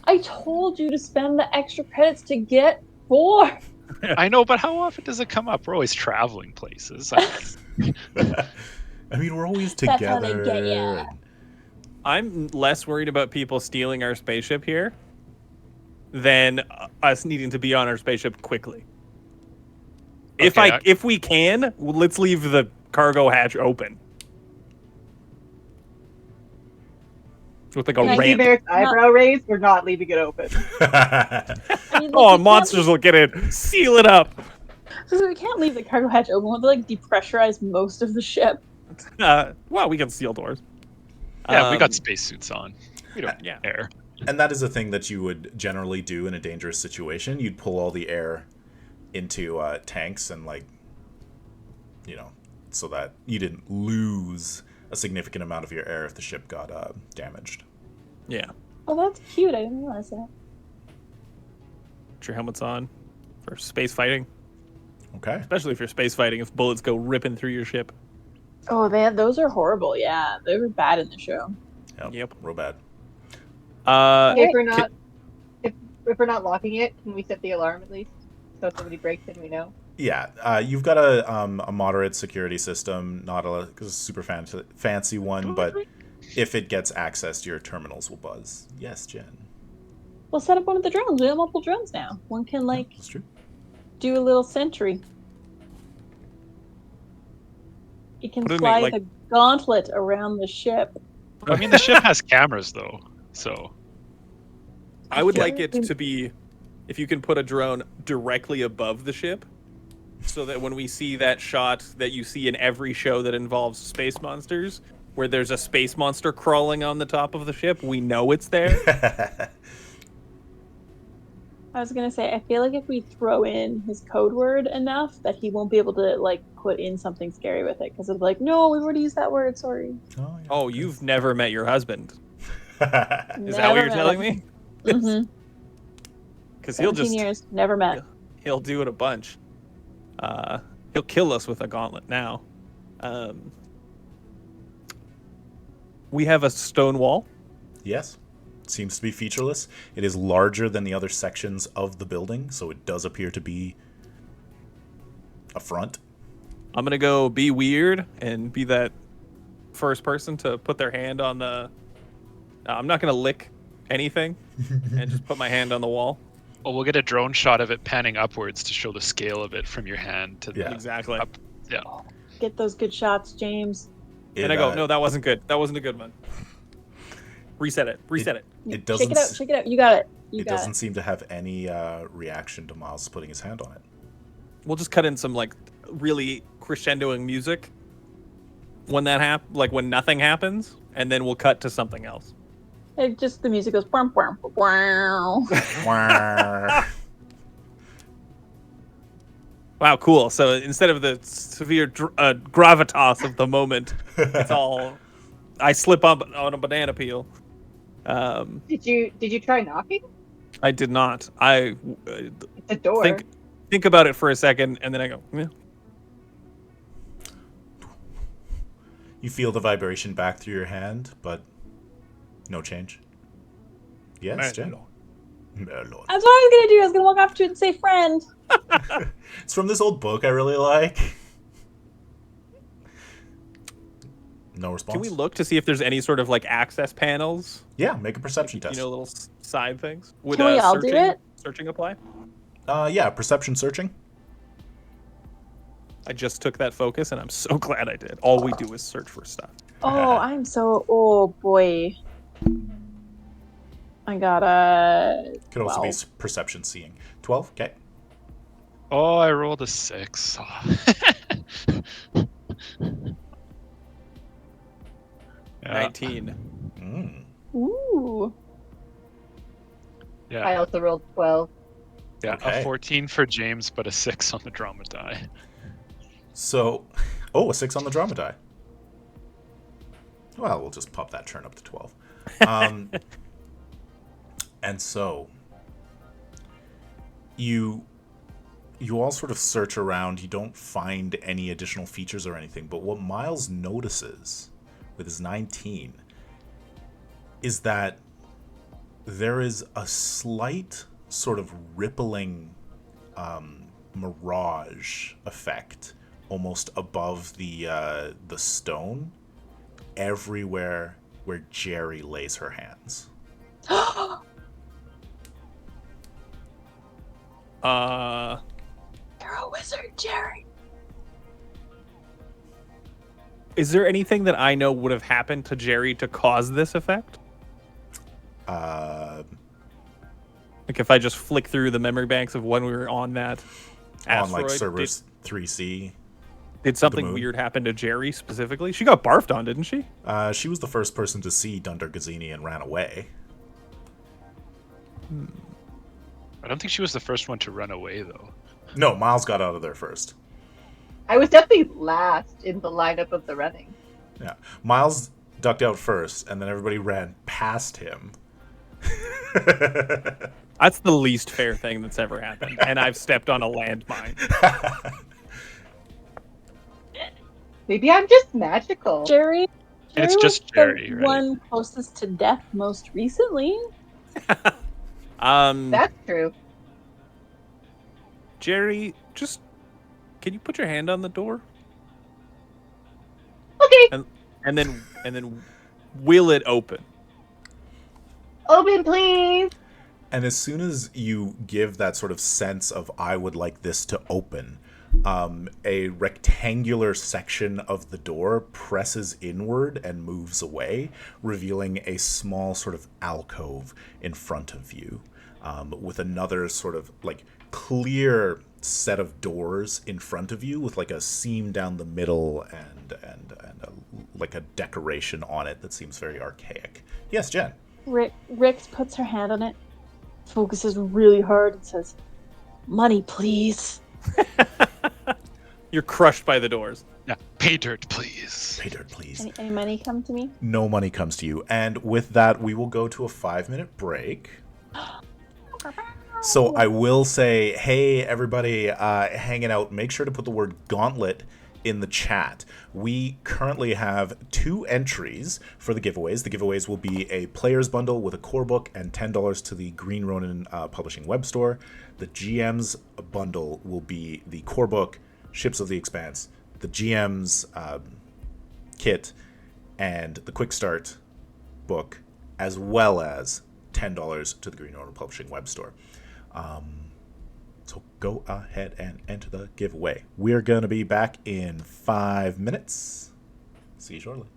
I told you to spend the extra credits to get 4. I know, but how often does it come up? We're always traveling places. I mean, we're always That's together. how they get ya. and- I'm less worried about people stealing our spaceship here than us needing to be on our spaceship quickly. Okay, If we can, let's leave the cargo hatch open. With like a Can I See ramp. Merrick's eyebrow raised? We're not leaving it open. I mean, Oh, we monsters will get in. Seal it up. We can't leave the cargo hatch open. We'll have to like depressurize most of the ship. Well, we can seal doors. Yeah, we got spacesuits on. We don't yeah. air. And that is a thing that you would generally do in a dangerous situation. You'd pull all the air into tanks and, like, you know, so that you didn't lose a significant amount of your air if the ship got damaged. Yeah. Oh, that's cute. I didn't realize that. Put your helmets on for space fighting, Okay. especially if you're space fighting. If bullets go ripping through your ship. Oh, those are horrible. Yeah, they were bad in the show. Yep. Real bad. If we're not, if we're not locking it, can we set the alarm at least? So if somebody breaks in, we know. Yeah, you've got a moderate security system, not a super fancy one, but if it gets access, your terminals will buzz. Yes, Jen. We'll set up one of the drones. We have multiple drones now. One can like That's true. do a little sentry. It can Put it in, fly like- the gauntlet around the ship. I mean, the ship has cameras though, so I would Yeah. like it to be, if you can put a drone directly above the ship, so that when we see that shot that you see in every show that involves space monsters, where there's a space monster crawling on the top of the ship, we know it's there. I was gonna say, I feel like if we throw in his code word enough, that he won't be able to like put in something scary with it, because it's like, no, we've already used that word. Sorry. Oh, yeah, Oh, okay. you've never met your husband. Is that what Never you're met telling him. me? Mm-hmm. Because he'll 17 just years, never met. he'll do it a bunch. He'll kill us with a gauntlet now. We have a stone wall. Yes. Seems to be featureless. It is larger than the other sections of the building, so it does appear to be a front. I'm gonna go be weird and be that first person to put their hand on the. I'm not gonna lick anything, and just put my hand on the wall. well, we'll get a drone shot of it panning upwards to show the scale of it from your hand to Yeah. Exactly. up. Yeah. Get those good shots, James. And I go, no, that wasn't good. That wasn't a good one. Reset it. Reset it. It doesn't. Check it out. Check it out. You got it. You It got doesn't seem to have any reaction to Miles putting his hand on it. We'll just cut in some like really crescendoing music when that like when nothing happens, and then we'll cut to something else. It just the music goes brum, brum, wow. Wow, cool. So instead of the severe gravitas of the moment, it's all I slip up on a banana peel. Did you try knocking? I did not. I It's a door. think about it for a second, and then I go, yeah. You feel the vibration back through your hand, but no change. Yes, Jen. Melon. That's what I was gonna do. I was gonna walk up to it and say, "Friend." It's from this old book I really like. No response. Can we look to see if there's any sort of like access panels? Yeah, make a perception test. You know, little side things. Would Can we all do searching, it? Searching apply? Yeah, perception searching. I just took that focus, and I'm so glad I did. All we do is search for stuff. Oh, I'm so. Oh boy. I got a. Could also 12. be perception seeing. 12, okay. Oh, I rolled a 6. Yeah. 19. Mm. Ooh. I Yeah. also rolled 12. Yeah. Okay. A 14 for James, but a 6 on the drama die. So, a 6 on the drama die. Well, we'll just pop that turn up to 12. And so, you all sort of search around. You don't find any additional features or anything. But what Miles notices with his 19 is that there is a slight sort of rippling mirage effect almost above the stone everywhere where Jerry lays her hands. You're a wizard, Jerry. Is there anything that I know would have happened to Jerry to cause this effect? Uh, Like if I just flick through the memory banks of when we were on that on like asteroid, Cerberus 3C. did something moon. weird happen to Jerry specifically? She got barfed on, didn't she? She was the first person to see Dunder Gazzini and ran away. I don't think she was the first one to run away, though. No, Miles got out of there first. I was definitely last in the lineup of the running. Yeah, Miles ducked out first, and then everybody ran past him. That's the least fair thing that's ever happened, and I've stepped on a landmine. Maybe I'm just magical. Jerry. And it's Jerry just was Jerry, the right? one closest to death most recently. That's true. Jerry, just can you put your hand on the door Okay, and then will it open? open please. And as soon as you give that sort of sense of I would like this to open, a rectangular section of the door presses inward and moves away, revealing a small sort of alcove in front of you, with another sort of like clear set of doors in front of you with like a seam down the middle and like a decoration on it that seems very archaic. Yes, Jen. Rick puts her hand on it, focuses really hard, and says, "Money, please." You're crushed by the doors. Yeah, pay dirt, please. Pay dirt, please. Any money come to me? No money comes to you. And with that, we will go to a 5-minute break. So I will say, hey, everybody hanging out, make sure to put the word gauntlet in the chat. We currently have 2 entries for the giveaways. The giveaways will be a player's bundle with a core book and $10 to the Green Ronin Publishing web store. The GM's bundle will be the core book, Ships of the Expanse, the GM's kit, and the Quick Start book, as well as $10 to the Green Ronin Publishing web store. So go ahead and enter the giveaway. We're going to be back in 5 minutes. See you shortly.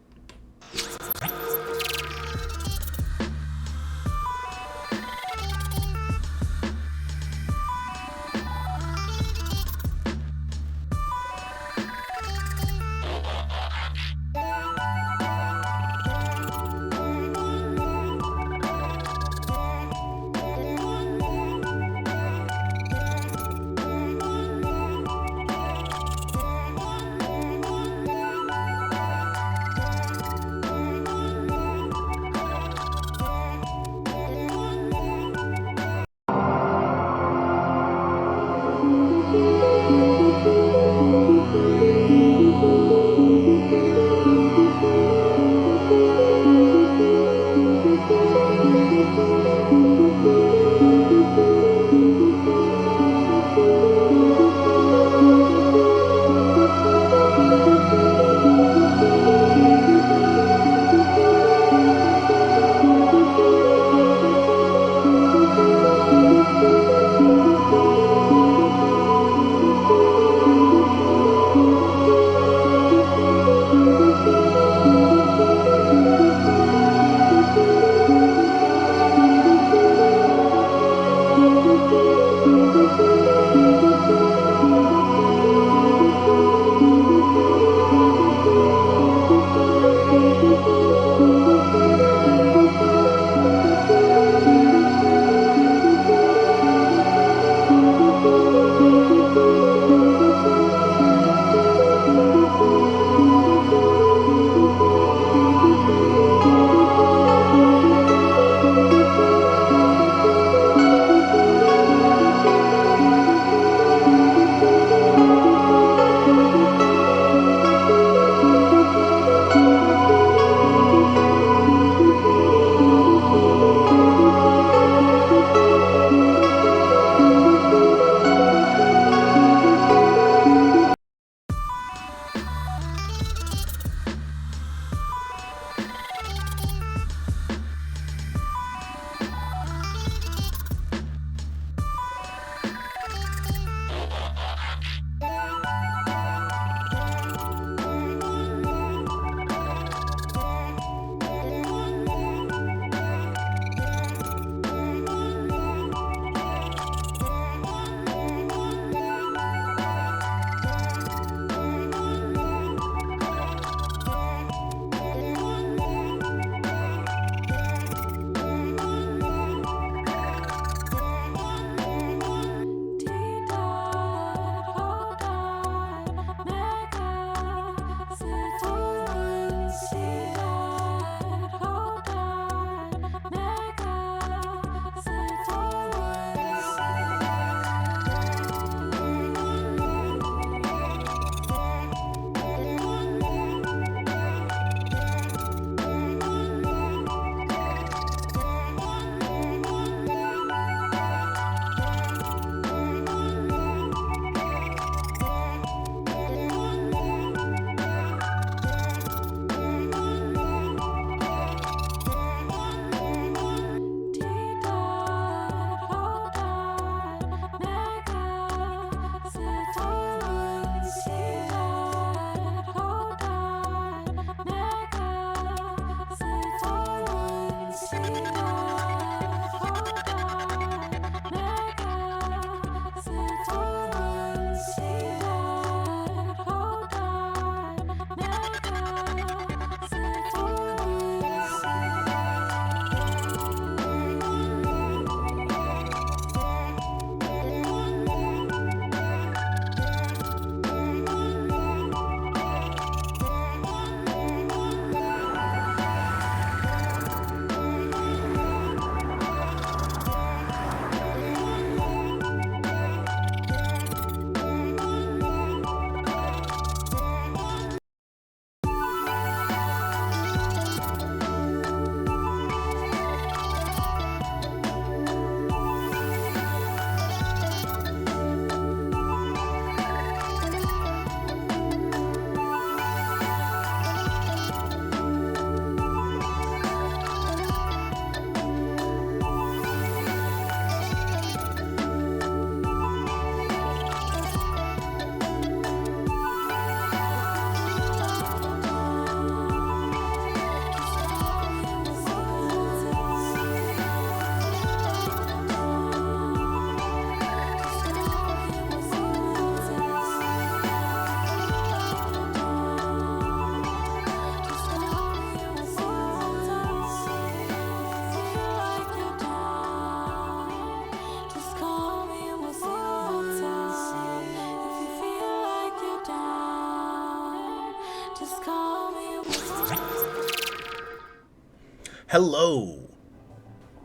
Hello!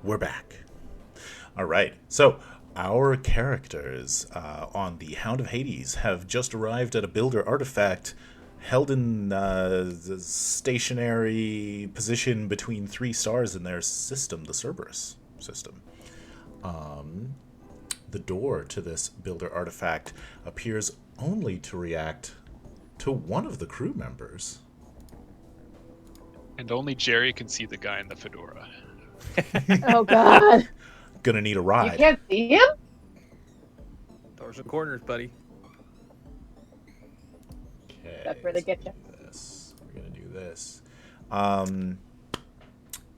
We're back. Alright, so our characters on the Hound of Hades have just arrived at a builder artifact held in the stationary position between 3 stars in their system, the Cerberus System. The door to this builder artifact appears only to react to one of the crew members. And only Jerry can see the guy in the fedora. Oh God. Gonna need a You ride. can't see him? Doors and corners, buddy. Okay, That's where they get you. We're gonna do this.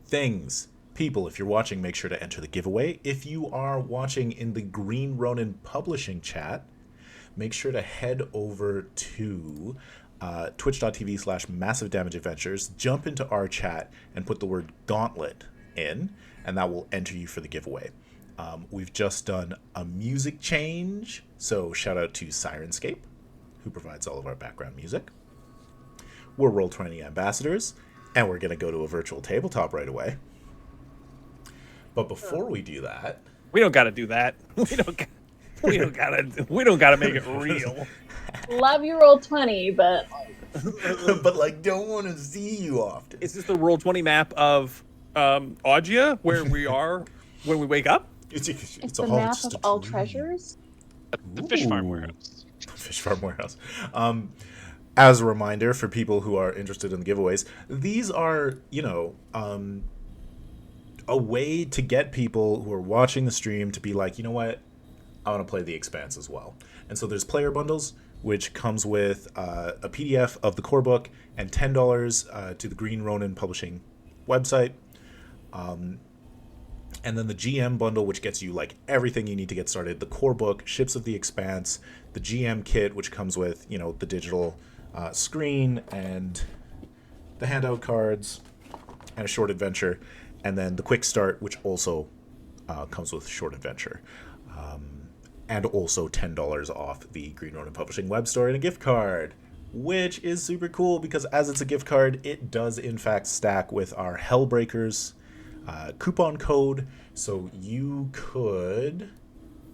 Things. People, if you're watching, make sure to enter the giveaway. If you are watching in the Green Ronin Publishing chat, make sure to head over to twitch.tv/Massive Damage Adventures, jump into our chat, and put the word gauntlet in, and that will enter you for the giveaway. We've just done a music change, so shout out to Sirenscape, who provides all of our background music. We're Roll20 ambassadors, and we're going to go to a virtual tabletop right away. But before we do that, We don't got to do that. We don't got to make it real. Love your Roll20, but but like don't want to see you often. Is this the Roll20 map of Augia, where we are when we wake up? It's it's a the whole- map just of a all dream. treasures. The fish farm Ooh. warehouse. Fish Farm Warehouse. As a reminder for people who are interested in the giveaways, these are, a way to get people who are watching the stream to be like, you know what, I want to play the Expanse as well. And so there's player bundles, which comes with a PDF of the core book and $10 to the Green Ronin Publishing website. And then the GM bundle, which gets you like everything you need to get started. The core book, Ships of the Expanse, the GM kit, which comes with, the digital screen and the handout cards and a short adventure. And then the quick start, which also comes with short adventure. And also $10 off the Green Ronin Publishing web store and a gift card, which is super cool because as it's a gift card, it does in fact stack with our Hellbreakers coupon code. So you could,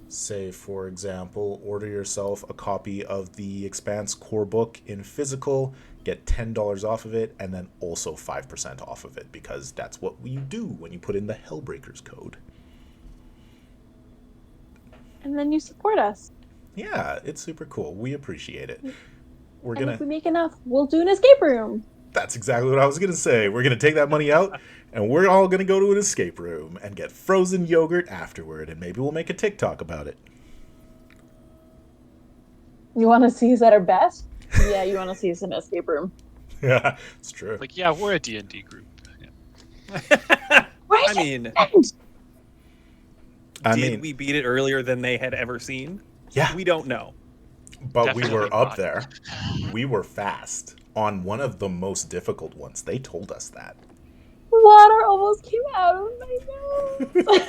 say, for example, order yourself a copy of the Expanse core book in physical, get $10 off of it, and then also 5% off of it, because that's what you do when you put in the Hellbreakers code. And then you support us. Yeah, it's super cool. We appreciate it. And if we make enough, we'll do an escape room. That's exactly what I was going to say. We're going to take that money out, and we're all going to go to an escape room and get frozen yogurt afterward, and maybe we'll make a TikTok about it. You want to see us at our best? Yeah, you want to see us in an escape room. Yeah, it's true. Like, yeah, we're a D&D group. Yeah. Why I is mean, did we beat it earlier than they had ever seen? Yeah, We don't know. but we were Definitely up not. there. We were fast on one of the most difficult ones. They told us that. water almost came out of my nose?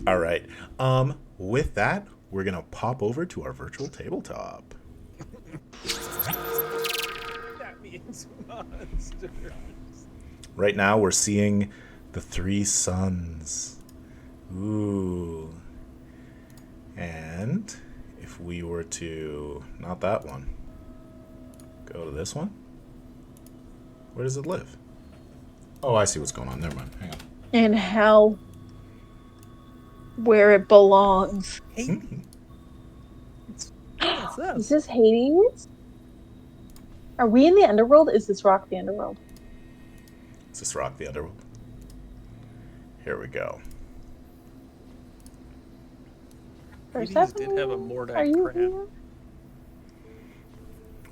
All right. With that, we're going to pop over to our virtual tabletop. That means monsters. Right now, we're seeing the 3 suns. Ooh. And if we were to, not that one, go to this one, where does it live? Oh, I see what's going on. Never mind. Hang on. In hell. Where it belongs. What's Is this Hades? Are we in the underworld? Is this rock the underworld? Is this rock the underworld? Here we go. Hades Persephone, did have a are Mordite you crab. here?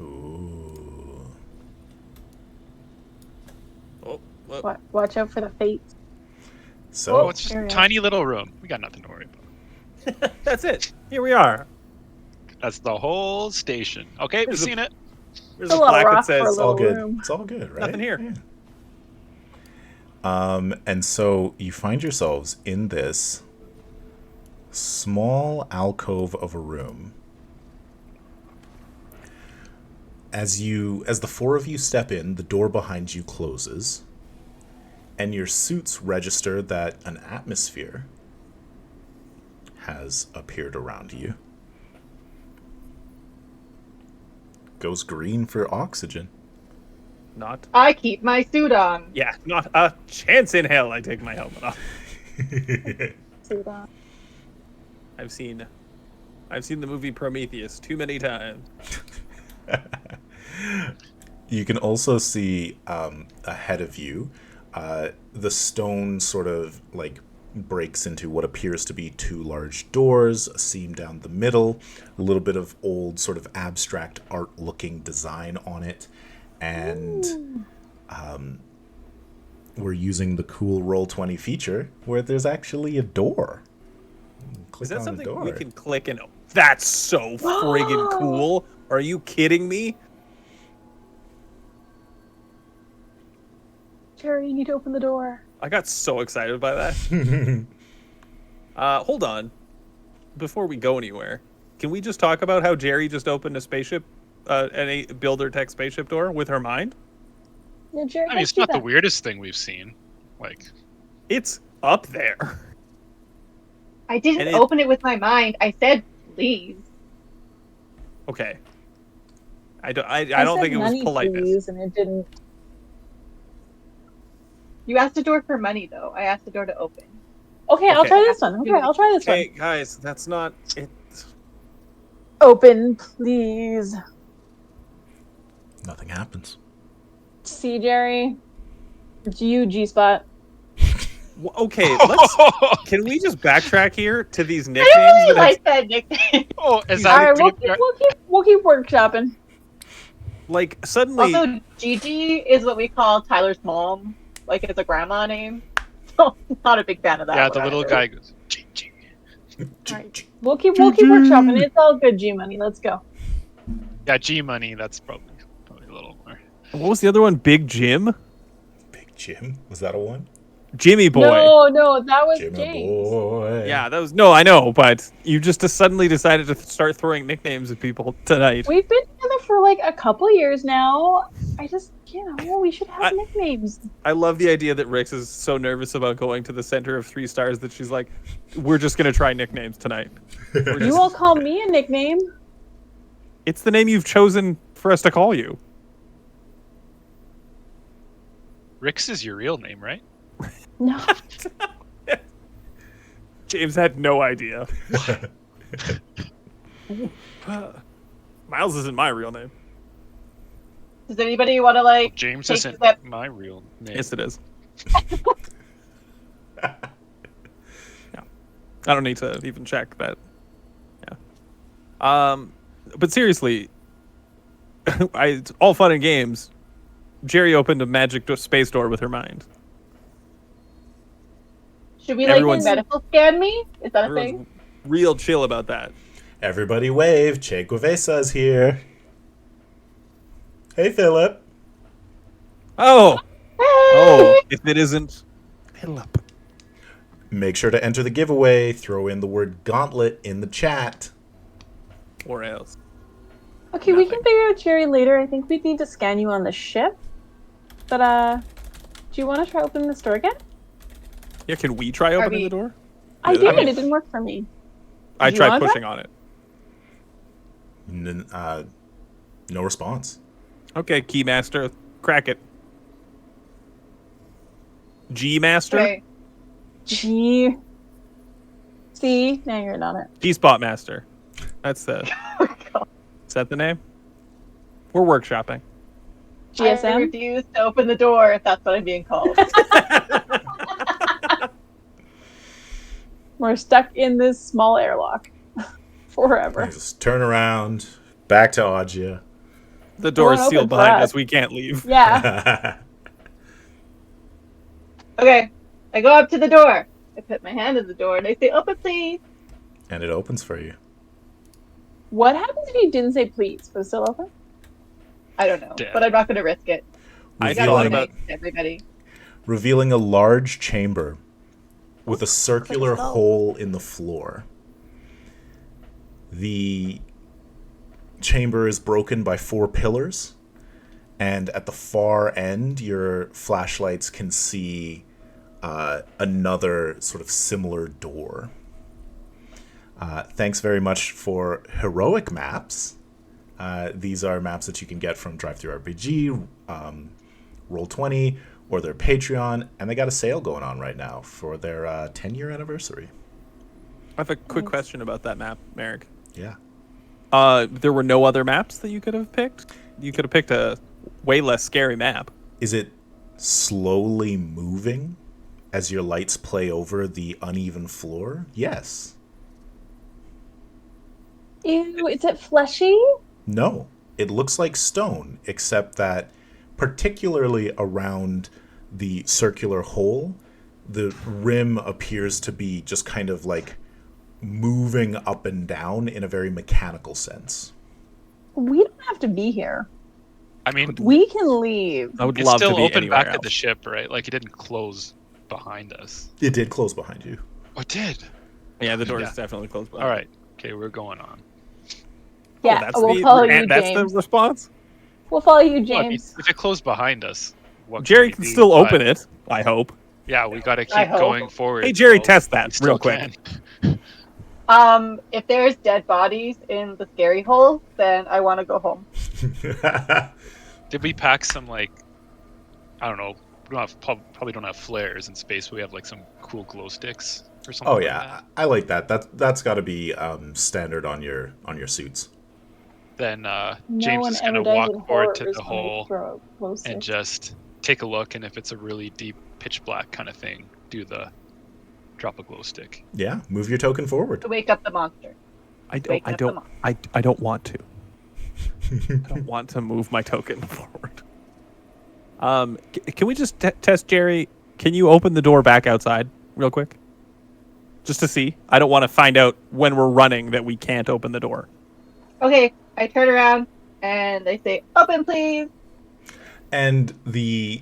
Ooh. Oh, look. Watch out for the fates. So, Oh, it's just There a we are. tiny little room. We got nothing to worry about. That's it. Here we are. That's the whole station. Okay, we've There's a- seen it. There's It's a a lot of plaque that rock for a says, it's all little good. room. It's all good, right? Nothing here. Yeah. And so you find yourselves in this small alcove of a room. As the four of you step in, the door behind you closes, and your suits register that an atmosphere has appeared around you. Goes green for oxygen. Not. I keep my suit on. Yeah, not a chance in hell I take my helmet off. See that. I've seen the movie Prometheus too many times. You can also see ahead of you, the stone sort of like breaks into what appears to be two large doors, a seam down the middle, a little bit of old sort of abstract art looking design on it, and we're using the cool Roll20 feature where there's actually a door. Click Is that on something the door. we can click and... That's so friggin' cool. Are you kidding me? Jerry, you need to open the door. I got so excited by that. Hold on. Before we go anywhere, can we just talk about how Jerry just opened a spaceship, a builder tech spaceship door with her mind? Yeah, Jerry, I mean, it's not the weirdest thing we've seen. Like, It's up there. I didn't And open it with my mind. I said, please. Okay. I don't think it was politeness. Please, and it didn't. You asked the door for money, though. I asked the door to open. Okay, I'll Okay. try this one. Okay, I'll try this Okay, one. guys, that's not it. Open, please. Nothing happens. See, Jerry? It's you, G-Spot. Okay, can we just backtrack here to these nicknames? I really that like that nickname. oh, is All that right, we'll keep workshopping. like suddenly Also, Gigi is what we call Tyler's mom. Like, it's a grandma name. So, not a big fan of that. yeah, one the little either. guy goes. "Ching, ching." Right. We'll keep workshopping. It's all good, G-Money. Let's go. Yeah, G money. That's probably a little more. what was the other one? Big Jim? Big Jim? Was that a one? Jimmy Boy. No, that was Jimmy James. boy. Yeah, that was no, I know, but you just suddenly decided to start throwing nicknames at people tonight. We've been together for like a couple years now. I just, we should have nicknames. I love the idea that Rix is so nervous about going to the center of 3 stars that she's like, we're just gonna try nicknames tonight. You all call me a nickname. It's the name you've chosen for us to call you. Rix is your real name, right? No. James had no idea. Miles isn't my real name. Does anybody want to, like, James take isn't that- my real name. Yes, it is. Yeah. I don't need to even check that. Yeah. But seriously, it's all fun and games. Jerry opened a magic space door with her mind. Should we, like, Everyone's- medical scan me? Is that a Everyone's thing? real chill about that. Everybody wave. Che Guevesa's here. Hey, Philip. Oh! Oh, if it isn't Philip. Make sure to enter the giveaway. Throw in the word gauntlet in the chat. Or else. Okay, we can figure out Jerry later. I think we need to scan you on the ship. But, do you want to try opening this door again? Yeah, can we try opening the door? I Yeah, did, I mean- it didn't work for me. I Did you tried wanna try? pushing on it. No response. Okay, Keymaster, crack it. G-Master? Okay. G. C. Now you're on it. G-Spot Master. That's the... Is that the name? We're workshopping. I GSM. refuse to open the door if that's what I'm being called. We're stuck in this small airlock forever. Just turn around. Back to Agia. The door is We're sealed open behind for us. us. We can't leave. Yeah. Okay. I go up to the door. I put my hand in the door and I say, open please. And it opens for you. What happens if you didn't say please? Was it still open? I don't know, Damn. but I'm not going to risk it. I gotta thought be about... nice to everybody. Revealing a large chamber with a circular Crystal. hole in the floor. The chamber is broken by 4 pillars, and at the far end, your flashlights can see another sort of similar door. Thanks very much for heroic maps. These are maps that you can get from DriveThruRPG, Roll20, or their Patreon, and they got a sale going on right now for their 10-year anniversary. I have a quick question about that map, Merrick. Yeah. There were no other maps that you could have picked? You could have picked a way less scary map. Is it slowly moving as your lights play over the uneven floor? Yes. Ew, is it fleshy? No. It looks like stone, except that particularly around the circular hole, the rim appears to be just kind of like moving up and down in a very mechanical sense. We don't have to be here. I mean, We can leave. I would it's love to still be open anywhere back else. at the ship, right? Like, it didn't close behind us. It did close behind you. Oh, it did? Yeah, the door Yeah. is definitely closed. All right. Okay, we're going on. Yeah, that's we'll the, follow you, that's James. the response? We'll follow you, Well, I mean, James. if it closed behind us, what Jerry we can do? still But, open it, I hope. Yeah, we got to I keep hope. going forward. Hey, Jerry, so test we that still real quick. can. If there's dead bodies in the scary hole, then I want to go home. Did we pack some, like, I don't know, we don't have, probably don't have flares in space, but we have, like, some cool glow sticks or something Oh like yeah, that? I like that. That's got to be standard on your suits. Then No James one is going to ever dies in walk forward to horrors the when they hole throw a glow stick. and just take a look, and if it's a really deep pitch black kind of thing, do the drop a glow stick. Yeah, move your token forward. To wake up the monster. I don't Wake up the I don't want to. I don't want to move my token forward. Can we just test Jerry? Can you open the door back outside real quick? Just to see. I don't want to find out when we're running that we can't open the door. Okay, I turn around and I say, "Open, please." And the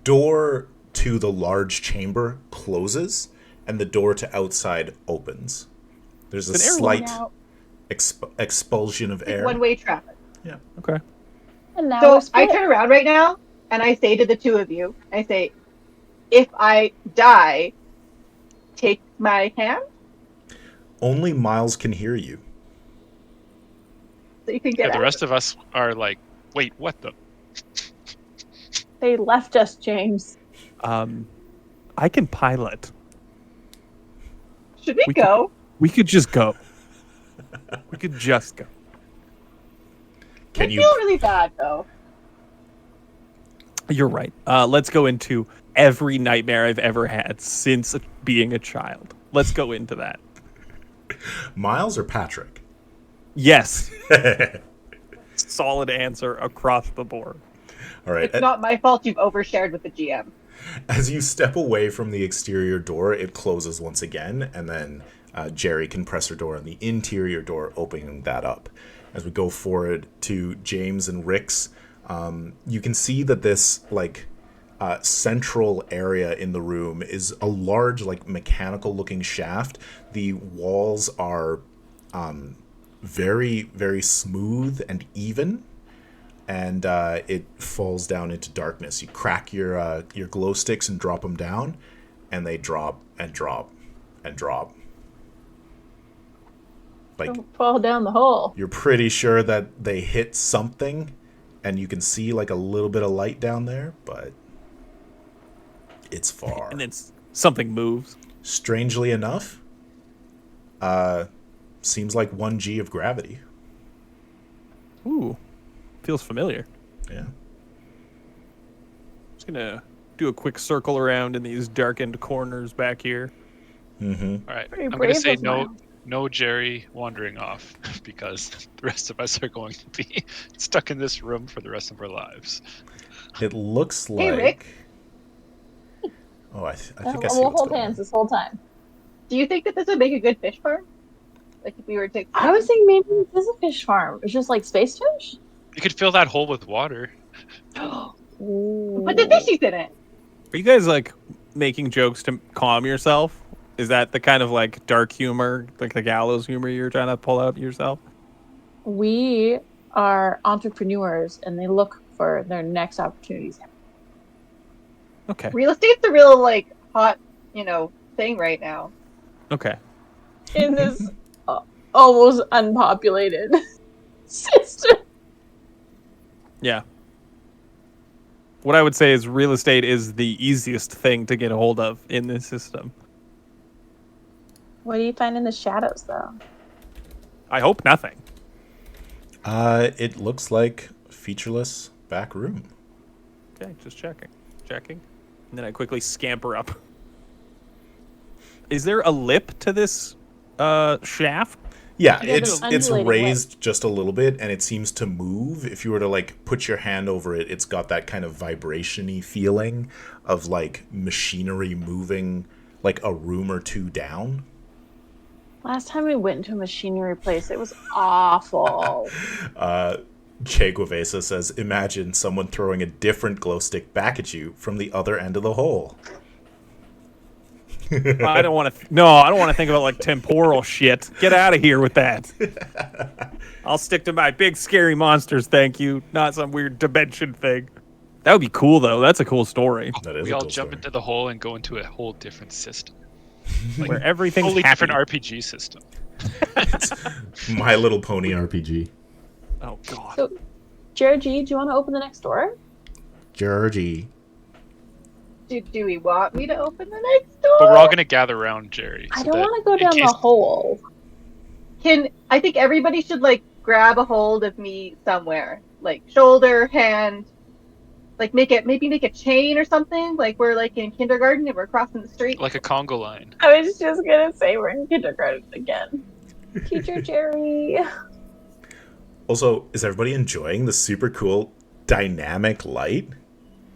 door to the large chamber closes, and the door to outside opens. There's a It's an slight Now- expulsion of air. One-way traffic. Okay. And now So we're I split. turn around right now and I say to the two of you, I say, "If I die, take my hand Only Miles can hear you. so you can get Yeah, the out." rest of us are like, wait, what the? They left us, James. I can pilot. Should we we go? We could just go. We could just go. Can I you? feel really bad though. You're right. Let's go into every nightmare I've ever had since being a child. Let's go into that. Miles or Patrick? Yes. Solid answer across the board. All right. It's not my fault you've overshared with the GM. As you step away from the exterior door, it closes once again, and then Jerry can press her door on the interior door, opening that up. As we go forward to James and Rick's, you can see that this central area in the room is a large, mechanical looking shaft. The walls are very, very smooth and even, and it falls down into darkness. You crack your glow sticks and drop them down, and they drop and drop and drop. Don't fall down the hole. You're pretty sure that they hit something, and you can see a little bit of light down there, but it's far. And then something moves. Strangely enough, seems like 1G of gravity. Ooh. Feels familiar. Yeah. Just gonna do a quick circle around in these darkened corners back here. Mm-hmm. All right, Pretty I'm going to brave say of no, Miles. no Jerry wandering off because the rest of us are going to be stuck in this room for the rest of our lives. It looks like. Hey, Rick. Oh, I think I see We'll what's hold going hands on. this whole time. Do you think that this would make a good fish farm? Like if we were to. I was thinking maybe this is a fish farm. It's just like space fish. You could fill that hole with water. Ooh. Put the fishies in it. Are you guys making jokes to calm yourself? Is that the kind of dark humor, like the gallows humor you're trying to pull out yourself? We are entrepreneurs, and they look for their next opportunities. Okay. Real estate's a real hot, thing right now. Okay. In this almost unpopulated system. Yeah. What I would say is real estate is the easiest thing to get a hold of in this system. What do you find in the shadows, though? I hope nothing. It looks like featureless back room. Okay, just checking. And then I quickly scamper up. Is there a lip to this shaft? Yeah, Yeah, it's there's undulating raised just a little bit, and it seems to move. If you were to put your hand over it, it's got that kind of vibration-y feeling of machinery moving a room or two down. Last time we went into a machinery place, it was awful. Che Guevesa says, imagine someone throwing a different glow stick back at you from the other end of the hole. I don't want to. No, I don't want to think about temporal shit. Get out of here with that. I'll stick to my big scary monsters, thank you. Not some weird dimension thing. That would be cool, though. That's a cool story. That is We a all cool jump story. into the hole and go into a whole different system. Where everything's Totally happy. different RPG system. It's My Little Pony RPG. Oh, God. So, Jared G, do you want to open the next door? Georgie. Do we want me to open the next door? But we're all going to gather around Jerry. I so don't that want to go in down case- the hole. I think everybody should grab a hold of me somewhere, shoulder, hand, maybe make a chain or something, we're in kindergarten and we're crossing the street. Like a Congo line. I was just going to say we're in kindergarten again. Teacher Jerry. Also, is everybody enjoying the super cool dynamic light?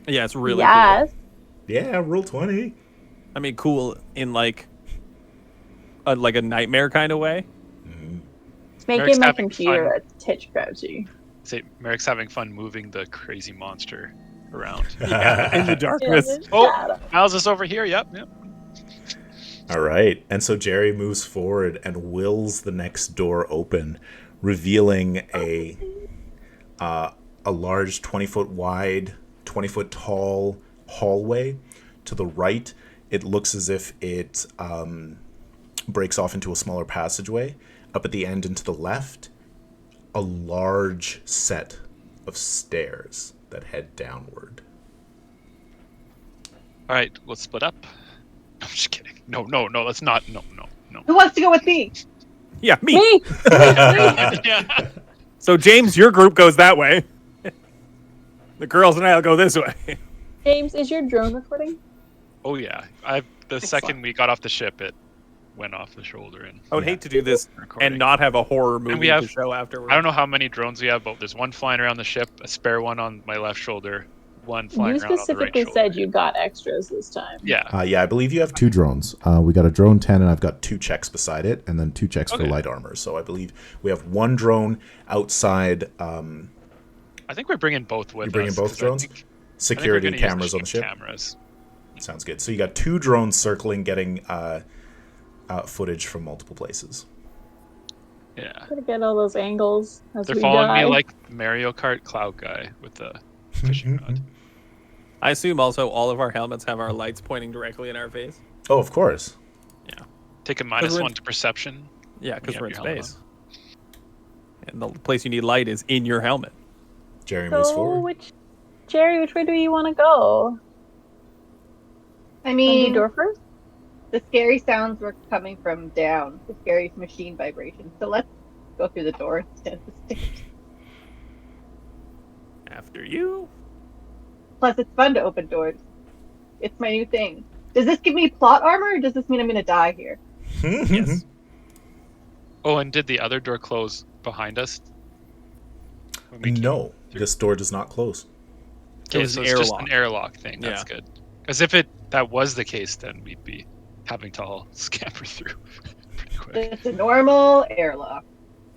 Yeah, it's really Yes. cool. Yeah, roll 20. I mean, cool in a nightmare kind of way. It's making Eric's my having computer fun. a titch crouchy. Say, Merrick's having fun moving the crazy monster around. Yeah, in the darkness. In the Oh, shadow. how's this over here? Yep. All right. And so Jerry moves forward and wills the next door open, revealing a large 20-foot wide, 20-foot tall hallway. To the right, it looks as if it breaks off into a smaller passageway. Up at the end and to the left, a large set of stairs that head downward. All right, let's split up. I'm just kidding. No, let's not. No. Who wants to go with me? Yeah, me. Me! Yeah. So, James, your group goes that way. The girls and I will go this way. James, is your drone recording? Oh yeah. The second we got off the ship, it went off the shoulder and I would hate to do this recording. and not have a horror movie we have- to show afterwards. I don't know how many drones we have, but there's one flying around the ship, a spare one on my left shoulder, one flying You around on the right specifically shoulder. said you got extras this time. Yeah. Yeah, I believe you have 2 drones. We got a drone 10, and I've got 2 checks beside it, and then 2 checks for Okay. light armor. So I believe we have 1 drone outside I think we're bringing both with us. You're bringing both 'cause I drones? think we're security gonna use cameras on the ship. Cameras. Sounds good. So you got 2 drones circling, getting footage from multiple places. Yeah. Gotta get all those angles as They're we following die. me like Mario Kart Cloud guy with the fishing rod. I assume also all of our helmets have our lights pointing directly in our face. Oh, of course. Take a we're in- -1 to perception. Yeah, because You we're in have your helmet space. And the place you need light is in your helmet. Jerry moves So, forward. Jerry, which way do you want to go? I Do mean, door first? the scary sounds were coming from down, the scary machine vibration. So let's go through the door instead of the stairs. After you. Plus, it's fun to open doors. It's my new thing. Does this give me plot armor, or does this mean I'm going to die here? Yes. Oh, and did the other door close behind us? When we came No, through? this door does not close. Okay, was so an it's just airlock. an airlock thing. That's Yeah. good. Because if that was the case, then we'd be having to all scamper through pretty quick. It's a normal airlock.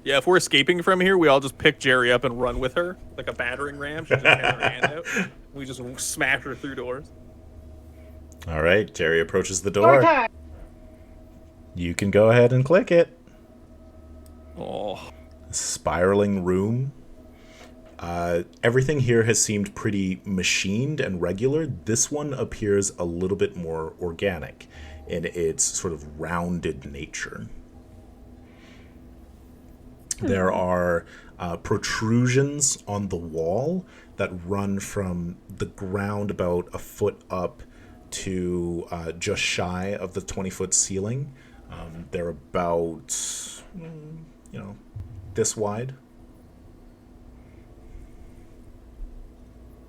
Yeah, if we're escaping from here, we all just pick Jerry up and run with her like a battering ram. She just has her hand out. We just smash her through doors. All right, Jerry approaches the Door door. time. You can go ahead and click it. Oh, spiraling room. Everything here has seemed pretty machined and regular. This one appears a little bit more organic in its sort of rounded nature. There are protrusions on the wall that run from the ground about a foot up to just shy of the 20-foot ceiling. They're about, this wide.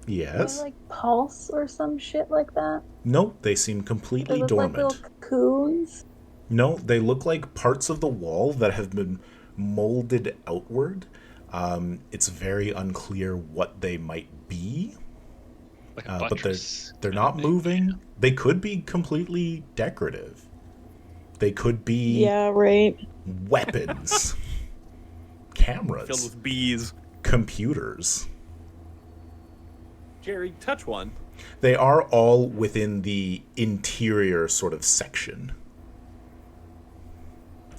Yes. Like pulse or some shit like that. No, they seem completely They look dormant. like little cocoons. No, they look like parts of the wall that have been molded outward. It's very unclear what they might be. Like a But buttress. they're not moving. They could be completely decorative. They could be Yeah, right. weapons, cameras, Filled with bees. computers. Jerry, touch one. They are all within the interior sort of section.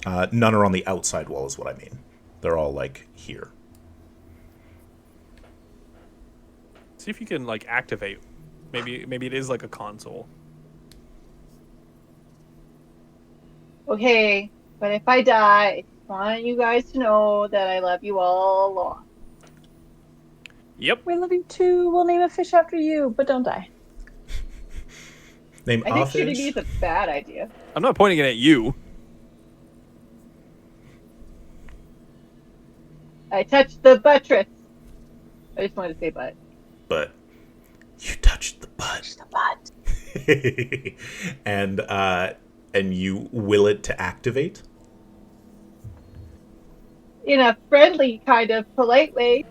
None are on the outside wall is what I mean. They're all like here. See if you can like activate. Maybe it is like a console. Okay, but if I die, I just want you guys to know that I love you all along. Yep. We love you too. We'll name a fish after you, but don't die. Name I a think shooting fish. me is a bad idea. I'm not pointing it at you. I touched the buttress. I just wanted to say butt. But you touched the butt. The butt. and you will it to activate? In a friendly, kind of polite way.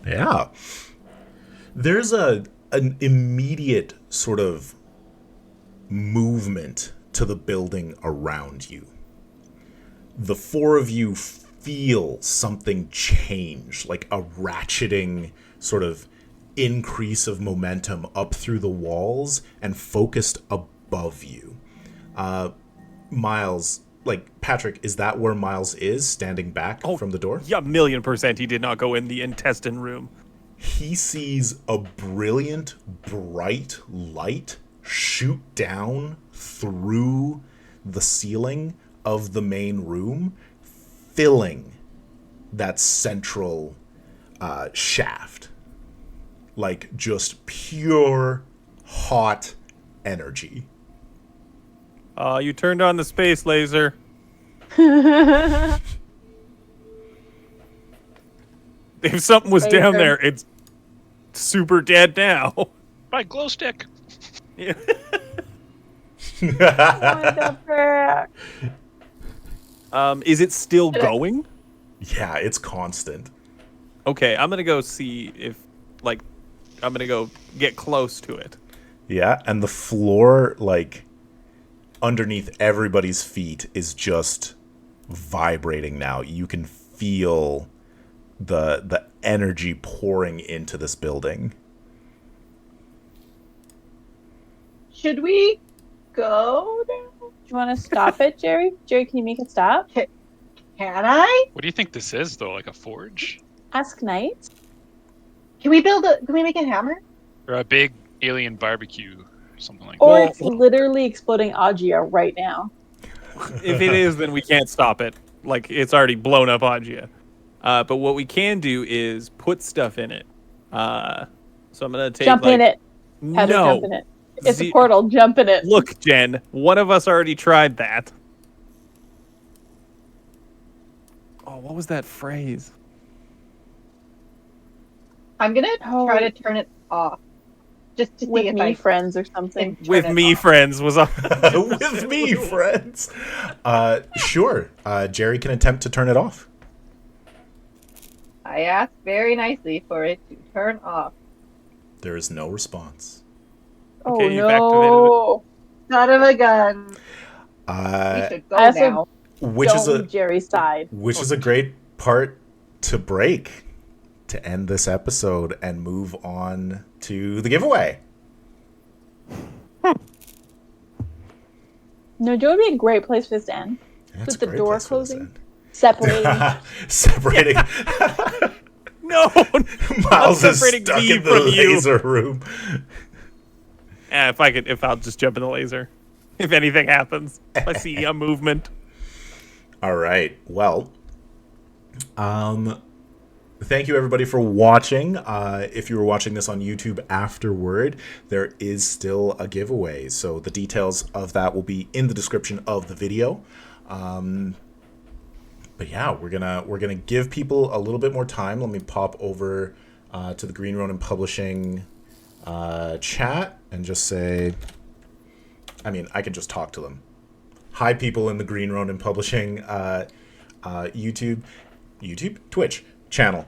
Yeah. There's an immediate sort of movement to the building around you. The four of you feel something change, like a ratcheting sort of increase of momentum up through the walls and focused above you. Miles, like Patrick, is that where Miles is, standing back from the door? Yeah, 1,000,000% he did not go in the intestine room. He sees a brilliant, bright light shoot down through the ceiling of the main room, filling that central shaft. Like just pure, hot energy. You turned on the space laser. If something was down there, it's super dead now. My glow stick. Yeah. Is it still going? Yeah, it's constant. Okay, I'm gonna go see if, like, I'm gonna go get close to it. Yeah, and the floor, like, underneath everybody's feet is just vibrating now. You can feel the energy pouring into this building. Should we go now? Do you want to stop it, Jerry? Jerry, can you make it stop? Can I? What do you think this is, though? Like a forge? Ask Knight. Can we make a hammer? Or a big alien barbecue? Or something like Or that. it's literally exploding Agia right now. If it is, then we can't stop it. Like, it's already blown up Agia. But what we can do is put stuff in it. So I'm gonna take Jump in it. Patrick, No. jump in it. It's a portal. Jump in it. Look, Jen, one of us already tried that. Oh, what was that phrase? I'm gonna try to turn it off. Just to see With if me, I friends, or something. can With turn it me, off. friends, was on. With me, friends. Sure. Jerry can attempt to turn it off. I asked very nicely for it to turn off. There is no response. Oh Okay, you've no! Son of a gun. We should go I also now. Which is Don't Jerry's side. which is a great part to break to end this episode and move on to the giveaway. No, it would be a great place for this to end. That's With the door closing. Separating. Separating. No, Miles is separating stuck me in the from you. laser room. If I'll just jump in the laser. If anything happens, if I see a movement. All right. Well, thank you everybody for watching. If you were watching this on YouTube afterward, there is still a giveaway. So the details of that will be in the description of the video. But yeah, we're gonna give people a little bit more time. Let me pop over to the Green Ronin Publishing chat and just say, I mean, I can just talk to them. Hi, people in the Green Ronin Publishing Twitch channel.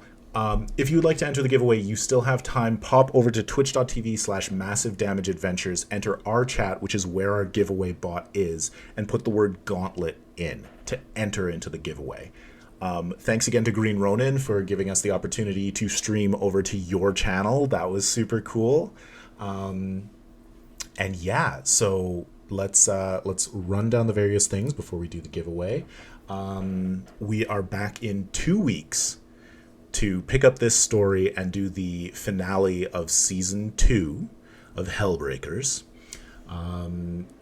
If you would like to enter the giveaway, you still have time. Pop over to twitch.tv/massive damage adventures, enter our chat, which is where our giveaway bot is, and put the word gauntlet in to enter into the giveaway. Thanks again to Green Ronin for giving us the opportunity to stream over to your channel. That was super cool. And yeah, so let's run down the various things before we do the giveaway. We are back in 2 weeks to pick up this story and do the finale of season 2 of Hellbreakers.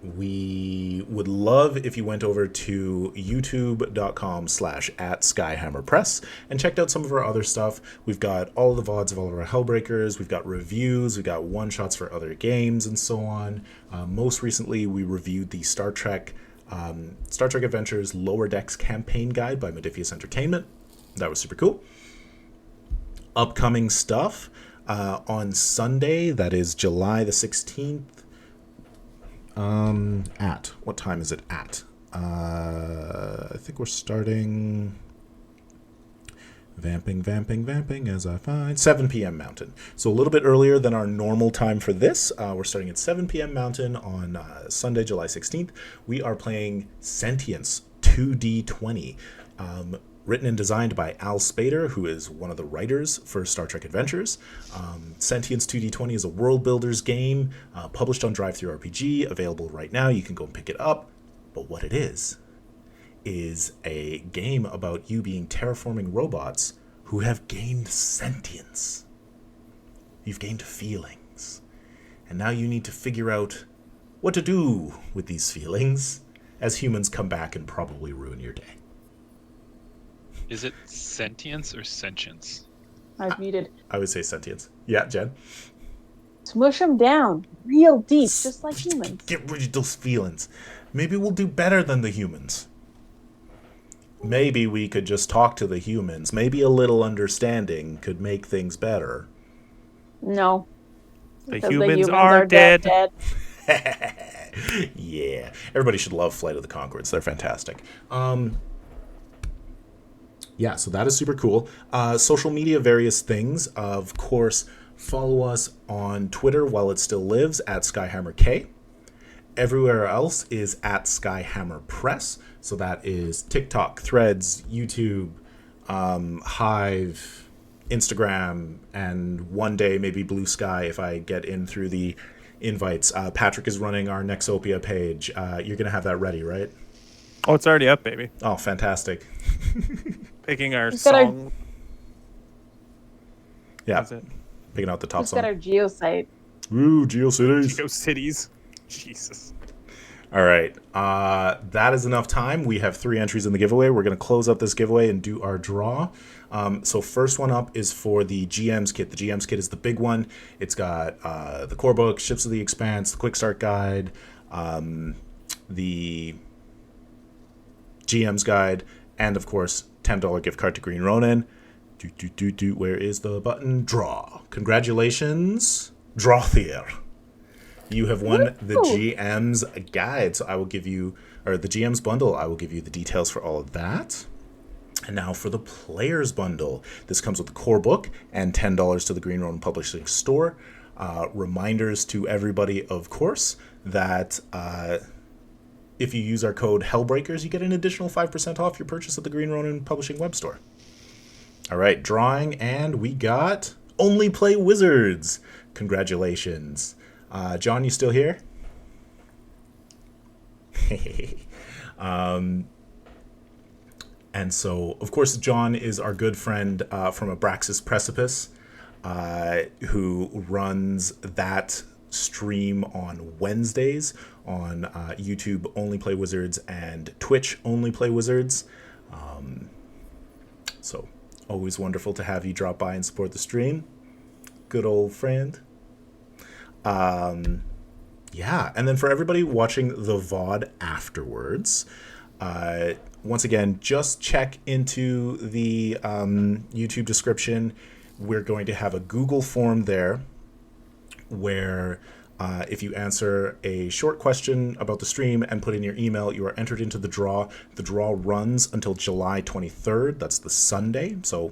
We would love if you went over to youtube.com/@SkyhammerPress and checked out some of our other stuff. We've got all the VODs of all of our Hellbreakers. We've got reviews. We've got one-shots for other games and so on. Most recently, we reviewed the Star Trek Adventures Lower Decks Campaign Guide by Modiphius Entertainment. That was super cool. Upcoming stuff on Sunday, that is July the 16th. At what time is it at? I think we're starting vamping as I find 7 p.m. Mountain. So a little bit earlier than our normal time for this. We're starting at 7 p.m. Mountain on Sunday, July 16th. We are playing Sentience 2D20. Written and designed by Al Spader, who is one of the writers for Star Trek Adventures. Sentience 2D20 is a world builders game published on DriveThruRPG, available right now. You can go and pick it up. But what it is a game about you being terraforming robots who have gained sentience. You've gained feelings. And now you need to figure out what to do with these feelings as humans come back and probably ruin your day. Is it sentience or sentience? I've muted. I would say sentience. Yeah, Jen? Smush them down real deep, just like humans. Get rid of those feelings. Maybe we'll do better than the humans. Maybe we could just talk to the humans. Maybe a little understanding could make things better. No. The Because humans are dead. Yeah. Everybody should love Flight of the Conchords. They're fantastic. Yeah, so that is super cool. Social media, various things. Of course, follow us on Twitter while it still lives, @SkyhammerK. Everywhere else is @SkyhammerPress. So that is TikTok, Threads, YouTube, Hive, Instagram, and one day maybe Blue Sky if I get in through the invites. Patrick is running our Nexopia page. You're going to have that ready, right? Oh, it's already up, baby. Oh, fantastic. Picking our We've got our- song. Yeah, That's it. picking out the top We've song. got our geosite. Ooh, GeoCities. Geo Cities. Jesus. All right. That is enough time. We have 3 entries in the giveaway. We're going to close up this giveaway and do our draw. So first one up is for the GM's kit. The GM's kit is the big one. It's got the core book, Ships of the Expanse, the Quick Start Guide, the GM's Guide, and of course, $10 gift card to Green Ronin. Where is the button? Draw. Congratulations, Drawthier. You have won the GM's Guide. So I will give you, or the GM's Bundle, I will give you the details for all of that. And now for the Player's Bundle. This comes with the core book and $10 to the Green Ronin Publishing store. Reminders to everybody, of course, that if you use our code Hellbreakers, you get an additional 5% off your purchase at the Green Ronin Publishing web store. All right, drawing, and we got Only Play Wizards. Congratulations. John, you still here? And so, of course, John is our good friend from Abraxas Precipice, who runs that stream on Wednesdays on YouTube Only Play Wizards and Twitch Only Play Wizards. So always wonderful to have you drop by and support the stream. Good old friend. Yeah, and then for everybody watching the VOD afterwards, once again, just check into the YouTube description. We're going to have a Google form there where if you answer a short question about the stream and put in your email, you are entered into the draw. The draw runs until July 23rd. That's the Sunday, so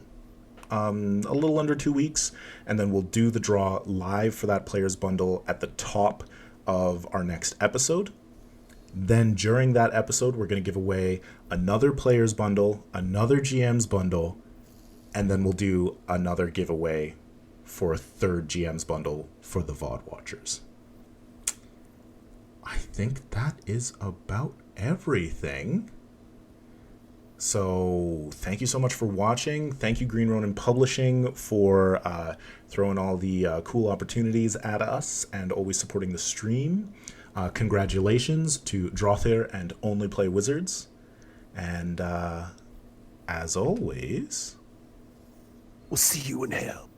a little under 2 weeks. And then we'll do the draw live for that player's bundle at the top of our next episode. Then during that episode, we're going to give away another player's bundle, another GM's bundle, and then we'll do another giveaway for a third GM's bundle for the VOD watchers. I think that is about everything. So thank you so much for watching. Thank you, Green Ronin Publishing, for throwing all the cool opportunities at us and always supporting the stream. Congratulations to Drothair and Only Play Wizards. And as always, We'll see you in hell.